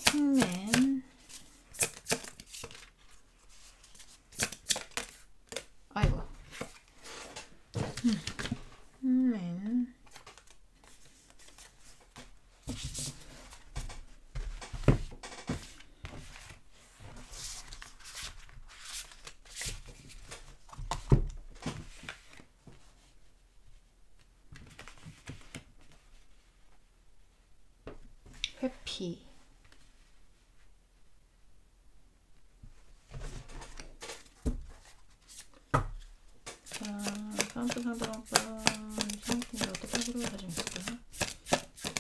행맨 아이고 행맨 회피 자, 사은권 상대방과 사은권을 어떻게 하기로 다짐했을까요?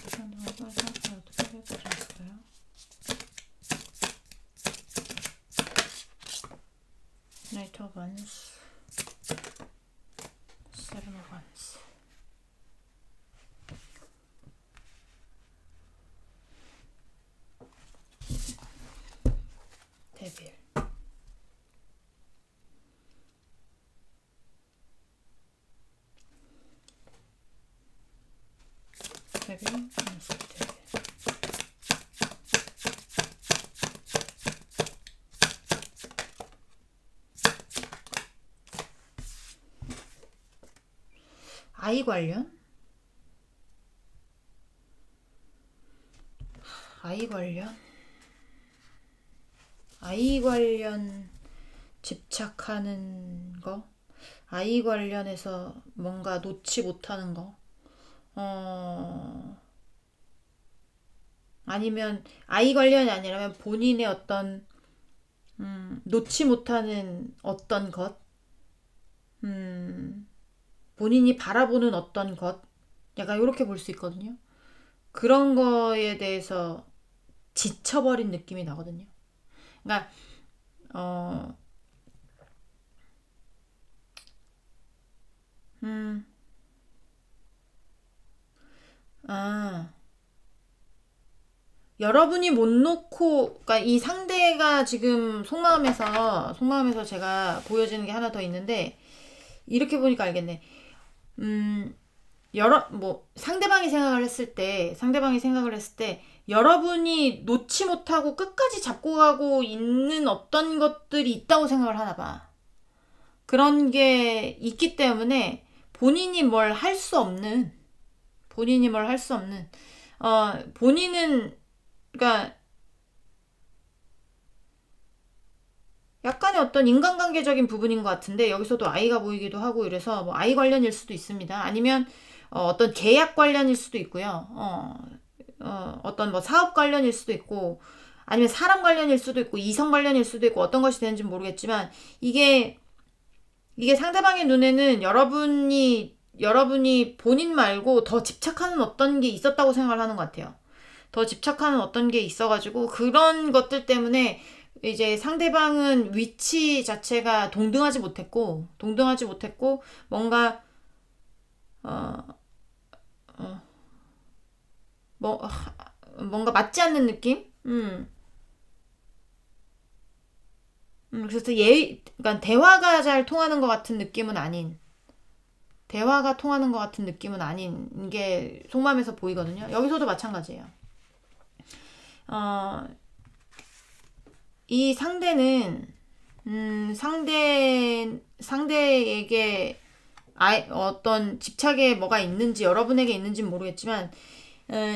상대방과 사은권을 어떻게 하기로 다짐했을까요? Knight of Wands, Seven of Wands. 데빌. 데빌, 데빌. 아이 관련? 아이 관련 집착하는 거? 아이 관련해서 뭔가 놓지 못하는 거? 아니면 아이 관련이 아니라면 본인의 어떤 놓지 못하는 어떤 것? 본인이 바라보는 어떤 것? 약간 이렇게 볼 수 있거든요. 그런 거에 대해서 지쳐버린 느낌이 나거든요. 그러니까 여러분이 못 놓고, 그러니까 이 상대가 지금 속마음에서 제가 보여지는 게 하나 더 있는데, 이렇게 보니까 알겠네. 상대방이 생각을 했을 때, 여러분이 놓지 못하고 끝까지 잡고 가고 있는 어떤 것들이 있다고 생각을 하나 봐. 그런 게 있기 때문에 본인이 뭘 할 수 없는, 본인은, 그러니까, 약간의 어떤 인간관계적인 부분인 것 같은데, 여기서도 아이가 보이기도 하고 이래서, 뭐, 아이 관련일 수도 있습니다. 아니면, 어떤 계약 관련일 수도 있고요. 어떤 뭐 사업 관련일 수도 있고, 아니면 사람 관련일 수도 있고, 이성 관련일 수도 있고, 어떤 것이 되는지 모르겠지만, 이게 상대방의 눈에는 여러분이 본인 말고 더 집착하는 어떤 게 있었다고 생각을 하는 것 같아요. 더 집착하는 어떤 게 있어가지고, 그런 것들 때문에 이제 상대방은 위치 자체가 동등하지 못했고, 뭔가, 뭔가 맞지 않는 느낌? 그래서 그러니까 대화가 잘 통하는 것 같은 느낌은 아닌, 게 속마음에서 보이거든요. 여기서도 마찬가지예요. 이 상대는, 상대에게 어떤 집착에 뭐가 있는지, 여러분에게 있는지는 모르겠지만,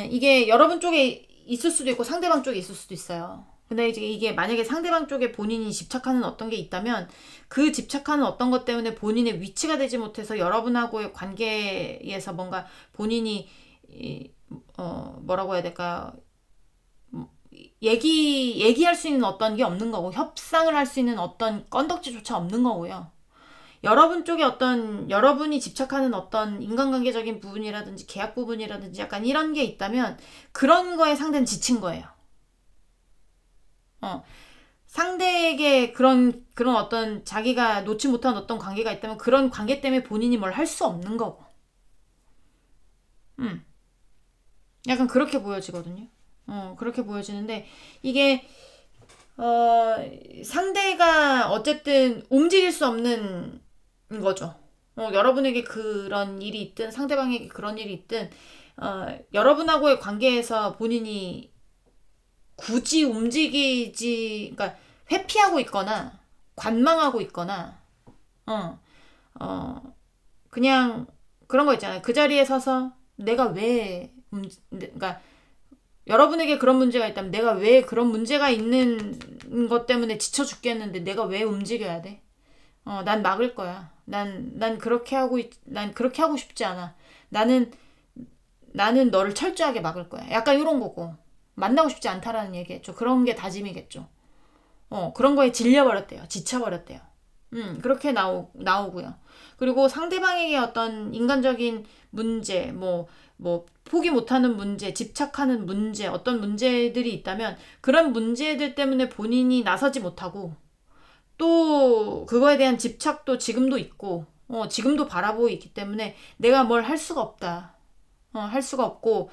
이게 여러분 쪽에 있을 수도 있고 상대방 쪽에 있을 수도 있어요. 근데 이게 만약에 상대방 쪽에 본인이 집착하는 어떤 게 있다면, 그 집착하는 어떤 것 때문에 본인의 위치가 되지 못해서 여러분하고의 관계에서 뭔가 본인이 뭐라고 해야 될까, 얘기할 수 있는 어떤 게 없는 거고, 협상을 할 수 있는 어떤 건덕지조차 없는 거고요. 여러분 쪽에 여러분이 집착하는 어떤 인간관계적인 부분이라든지 계약 부분이라든지 약간 이런 게 있다면, 그런 거에 상대는 지친 거예요. 상대에게 그런 어떤 자기가 놓지 못한 어떤 관계가 있다면, 그런 관계 때문에 본인이 뭘 할 수 없는 거고. 약간 그렇게 보여지거든요. 그렇게 보여지는데 이게 상대가 어쨌든 움직일 수 없는 거죠. 여러분에게 그런 일이 있든 상대방에게 그런 일이 있든 여러분하고의 관계에서 본인이 굳이 그러니까 회피하고 있거나 관망하고 있거나 그냥 그런 거 있잖아요. 그 자리에 서서 내가 그러니까 여러분에게 그런 문제가 있다면 내가 왜 그런 문제가 있는 것 때문에 지쳐 죽겠는데 내가 왜 움직여야 돼? 난 막을 거야. 난 그렇게 하고 싶지 않아. 나는 너를 철저하게 막을 거야. 약간 이런 거고. 만나고 싶지 않다라는 얘기겠죠. 그런 게 다짐이겠죠. 그런 거에 질려버렸대요. 지쳐버렸대요. 그렇게 나오고요. 그리고 상대방에게 어떤 인간적인 문제, 포기 못하는 문제, 집착하는 문제, 어떤 문제들이 있다면 그런 문제들 때문에 본인이 나서지 못하고 또 그거에 대한 집착도 지금도 있고 지금도 바라보고 있기 때문에 내가 뭘 할 수가 없다. 할 수가 없고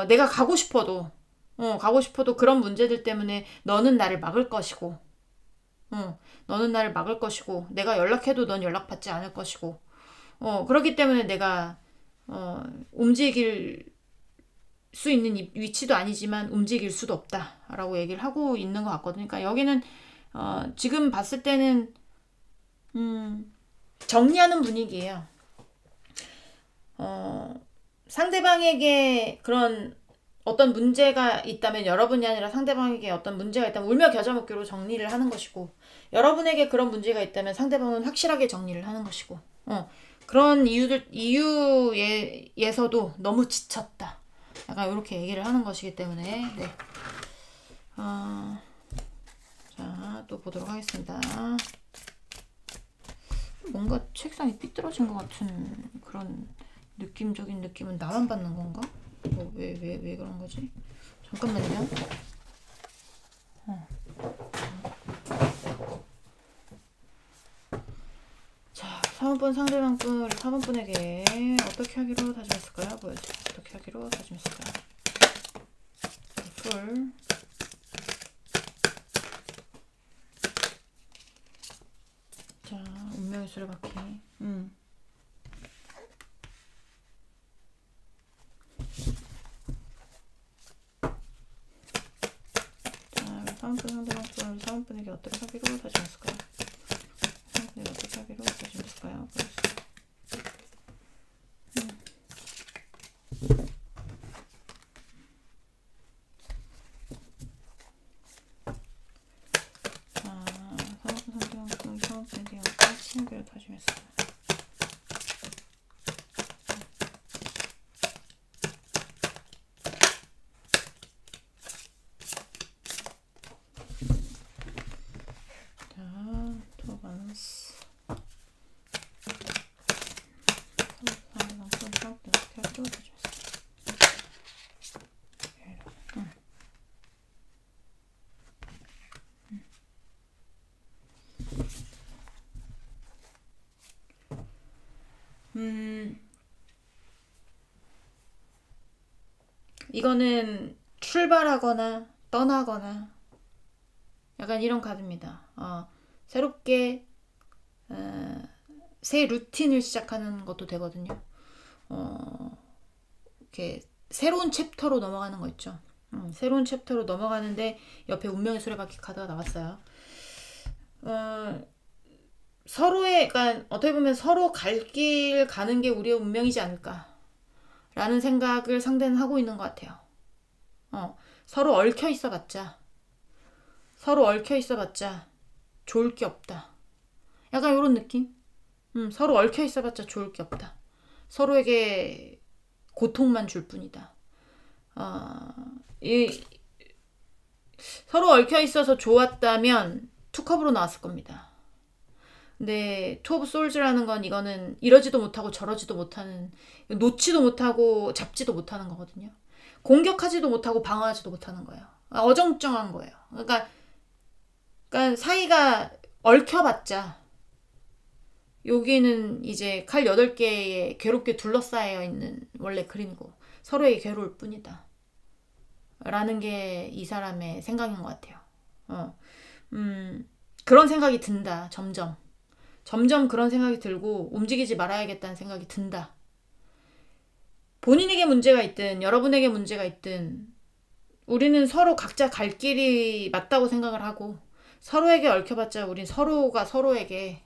내가 가고 싶어도 그런 문제들 때문에 너는 나를 막을 것이고 너는 나를 막을 것이고 내가 연락해도 넌 연락받지 않을 것이고 그렇기 때문에 내가 움직일 수 있는 위치도 아니지만 움직일 수도 없다라고 얘기를 하고 있는 것 같거든요. 그러니까 여기는 지금 봤을 때는 정리하는 분위기예요. 상대방에게 그런 어떤 문제가 있다면 여러분이 아니라 상대방에게 어떤 문제가 있다면 울며 겨자 먹기로 정리를 하는 것이고 여러분에게 그런 문제가 있다면 상대방은 확실하게 정리를 하는 것이고 그런 이유에서도 너무 지쳤다. 약간 이렇게 얘기를 하는 것이기 때문에 네. 자, 또 보도록 하겠습니다. 뭔가 책상이 삐뚤어진 것 같은 그런 느낌적인 느낌은 나만 받는 건가? 왜 그런 거지? 잠깐만요. 자, 3번분 상대방분, 4번분에게 어떻게 하기로 다짐했을까요? 보여주세요. 어떻게 하기로 다짐했을까요? 풀. 자, 운명의 수레바퀴. 자, 3번 상대방분, 4번분에게 어떻게 하기로 다짐했을까요? 4번분에게 어떻게 하기로 다짐했을까요? 보여주세요. 친구를 다짐했어요. 자, 토반스. 이거는 출발하거나 떠나거나 약간 이런 카드입니다. 새롭게 새 루틴을 시작하는 것도 되거든요. 이렇게 새로운 챕터로 넘어가는 거 있죠. 새로운 챕터로 넘어가는데 옆에 운명의 수레바퀴 카드가 나왔어요. 그러니까 어떻게 보면 서로 갈 길 가는 게 우리의 운명이지 않을까 라는 생각을 상대는 하고 있는 것 같아요. 서로 얽혀 있어봤자 좋을 게 없다. 약간 이런 느낌? 서로 얽혀 있어봤자 좋을 게 없다. 서로에게 고통만 줄 뿐이다. 서로 얽혀 있어서 좋았다면 투컵으로 나왔을 겁니다. 근데 투 오브 솔즈라는 건 이거는 이러지도 못하고 저러지도 못하는, 놓지도 못하고 잡지도 못하는 거거든요. 공격하지도 못하고 방어하지도 못하는 거예요. 어정쩡한 거예요. 그러니까 사이가 얽혀봤자 여기는 이제 칼 8개에 괴롭게 둘러싸여 있는 원래 그림이고 서로에게 괴로울 뿐이다. 라는 게 이 사람의 생각인 것 같아요. 그런 생각이 든다. 점점 그런 생각이 들고 움직이지 말아야겠다는 생각이 든다. 본인에게 문제가 있든 여러분에게 문제가 있든 우리는 서로 각자 갈 길이 맞다고 생각을 하고 서로에게 얽혀봤자 우린 서로가 서로에게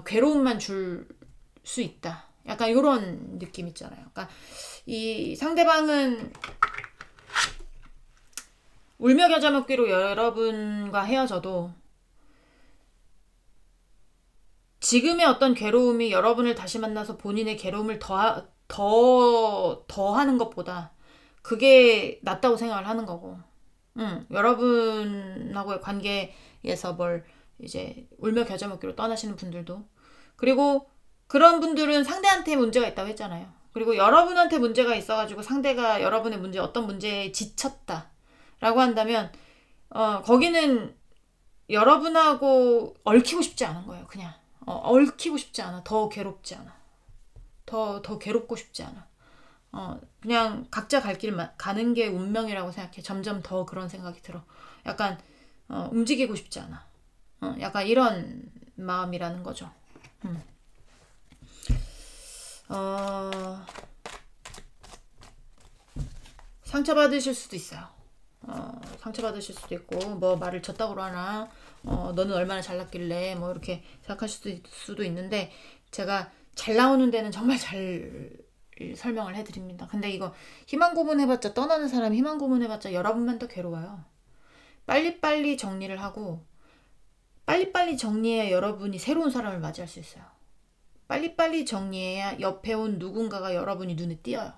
괴로움만 줄 수 있다. 약간 이런 느낌 있잖아요. 그러니까 이 상대방은 울며 겨자 먹기로 여러분과 헤어져도 지금의 어떤 괴로움이 여러분을 다시 만나서 본인의 괴로움을 더하는 것보다 그게 낫다고 생각을 하는 거고, 여러분하고의 관계에서 뭘 이제 울며 겨자 먹기로 떠나시는 분들도, 그리고 그런 분들은 상대한테 문제가 있다고 했잖아요. 그리고 여러분한테 문제가 있어가지고 상대가 여러분의 문제, 어떤 문제에 지쳤다 라고 한다면 거기는 여러분하고 얽히고 싶지 않은 거예요. 그냥 얽히고 싶지 않아. 더 괴롭지 않아. 더 괴롭고 싶지 않아. 그냥 각자 갈 길 가는 게 운명이라고 생각해. 점점 더 그런 생각이 들어. 약간 움직이고 싶지 않아. 약간 이런 마음이라는 거죠. 상처받으실 수도 있어요. 상처받으실 수도 있고, 뭐 말을 졌다고 하나, 너는 얼마나 잘났길래, 뭐 이렇게 생각하실 수도 있는데, 제가 잘 나오는 데는 정말 잘 설명을 해드립니다. 근데 이거 희망 고문해봤자, 떠나는 사람 희망 고문해봤자 여러분만 더 괴로워요. 빨리빨리 정리를 하고, 빨리빨리 정리해야 여러분이 새로운 사람을 맞이할 수 있어요. 빨리빨리 정리해야 옆에 온 누군가가 여러분이 눈에 띄어요.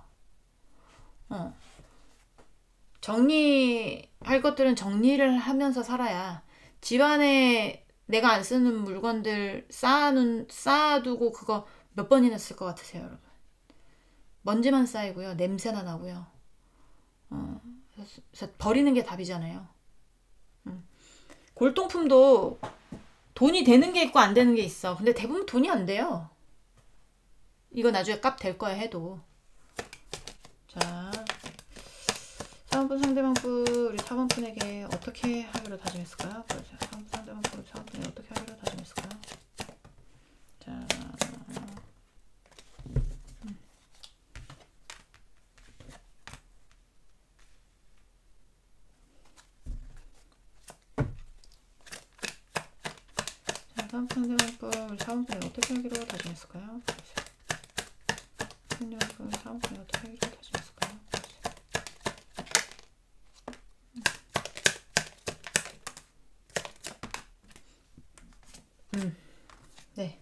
정리할 것들은 정리를 하면서 살아야 집안에 내가 안 쓰는 물건들 쌓아두고 그거 몇 번이나 쓸 것 같으세요, 여러분? 먼지만 쌓이고요. 냄새나 나고요. 그래서 버리는 게 답이잖아요. 골동품도 돈이 되는 게 있고 안 되는 게 있어. 근데 대부분 돈이 안 돼요. 이거 나중에 값 될 거야 해도. 자, 3번 상대방분 우리 4번 분에게 어떻게 하기로 다짐했을까요? 3번 상대방분 우리 4번 분에게 어떻게 하기로 다짐했을까요? 자, 상대방분 우리 4번 분에게 어떻게 하기로 다짐했을까요? 상대방분 우리 4번 분에게 어떻게 하기로 다짐했을까요? 네.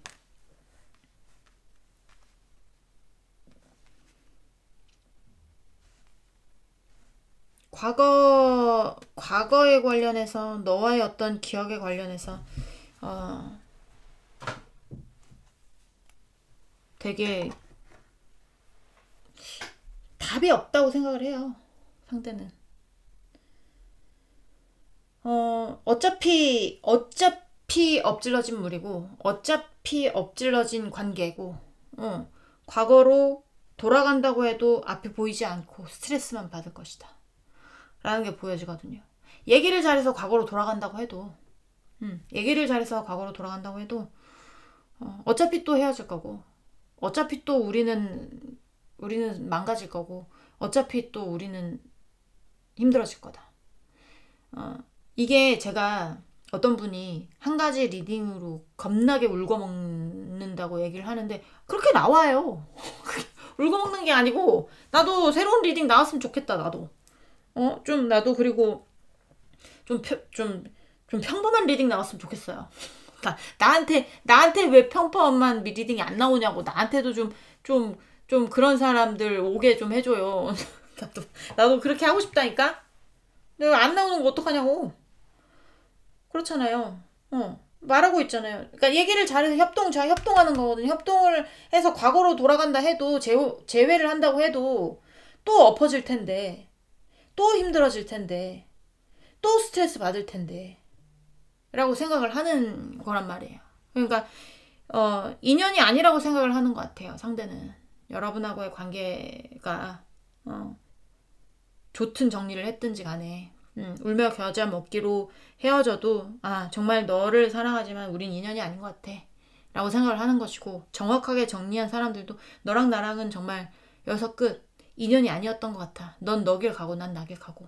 과거에 관련해서 너와의 어떤 기억에 관련해서 되게 답이 없다고 생각을 해요. 상대는. 어차피 엎질러진 물이고 어차피 엎질러진 관계고 과거로 돌아간다고 해도 앞이 보이지 않고 스트레스만 받을 것이다 라는 게 보여지거든요. 얘기를 잘해서 과거로 돌아간다고 해도 어차피 또 헤어질 거고 어차피 또 우리는 망가질 거고 어차피 또 우리는 힘들어질 거다. 이게 제가 어떤 분이 한 가지 리딩으로 겁나게 울고먹는다고 얘기를 하는데 그렇게 나와요. 울고먹는 게 아니고 나도 새로운 리딩 나왔으면 좋겠다. 나도 나도 그리고 좀 평범한 리딩 나왔으면 좋겠어요. 그러니까 나한테 왜 평범한 리딩이 안 나오냐고. 나한테도 좀 그런 사람들 오게 좀 해줘요. 나도 그렇게 하고 싶다니까. 내가 안 나오는 거 어떡하냐고. 그렇잖아요. 말하고 있잖아요. 그러니까 얘기를 잘해서 협동하는 거거든요. 협동을 해서 과거로 돌아간다 해도 재회를 한다고 해도 또 엎어질 텐데 또 힘들어질 텐데 또 스트레스 받을 텐데 라고 생각을 하는 거란 말이에요. 그러니까 인연이 아니라고 생각을 하는 것 같아요. 상대는. 여러분하고의 관계가 좋든 정리를 했든지 간에 울며 겨자 먹기로 헤어져도 정말 너를 사랑하지만 우린 인연이 아닌 것 같아 라고 생각을 하는 것이고, 정확하게 정리한 사람들도 너랑 나랑은 정말 여기서 끝, 인연이 아니었던 것 같아, 넌 너 길 가고 난 나 길 가고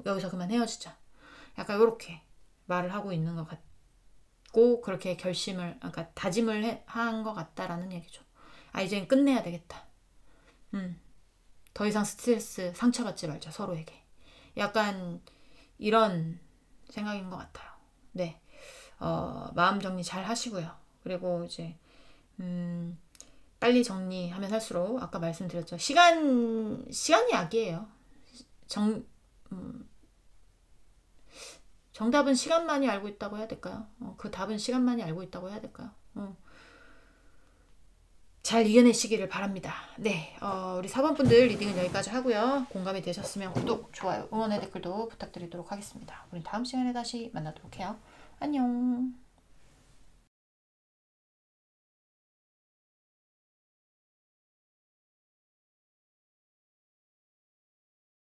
여기서 그만 헤어지자, 약간 이렇게 말을 하고 있는 것 같고, 그렇게 결심을, 그러니까 다짐을 한 것 같다라는 얘기죠. 이젠 끝내야 되겠다. 더 이상 스트레스, 상처받지 말자 서로에게. 약간 이런 생각인 것 같아요. 네, 마음 정리 잘 하시고요. 그리고 이제 빨리 정리하면 할수록, 아까 말씀드렸죠, 시간이 약이에요. 정답은 시간만이 알고 있다고 해야 될까요? 그 답은 시간만이 알고 있다고 해야 될까요? 잘 이겨내시기를 바랍니다. 네, 우리 4번 분들 리딩은 여기까지 하고요. 공감이 되셨으면 구독, 좋아요, 응원의 댓글도 부탁드리도록 하겠습니다. 우리 다음 시간에 다시 만나도록 해요. 안녕.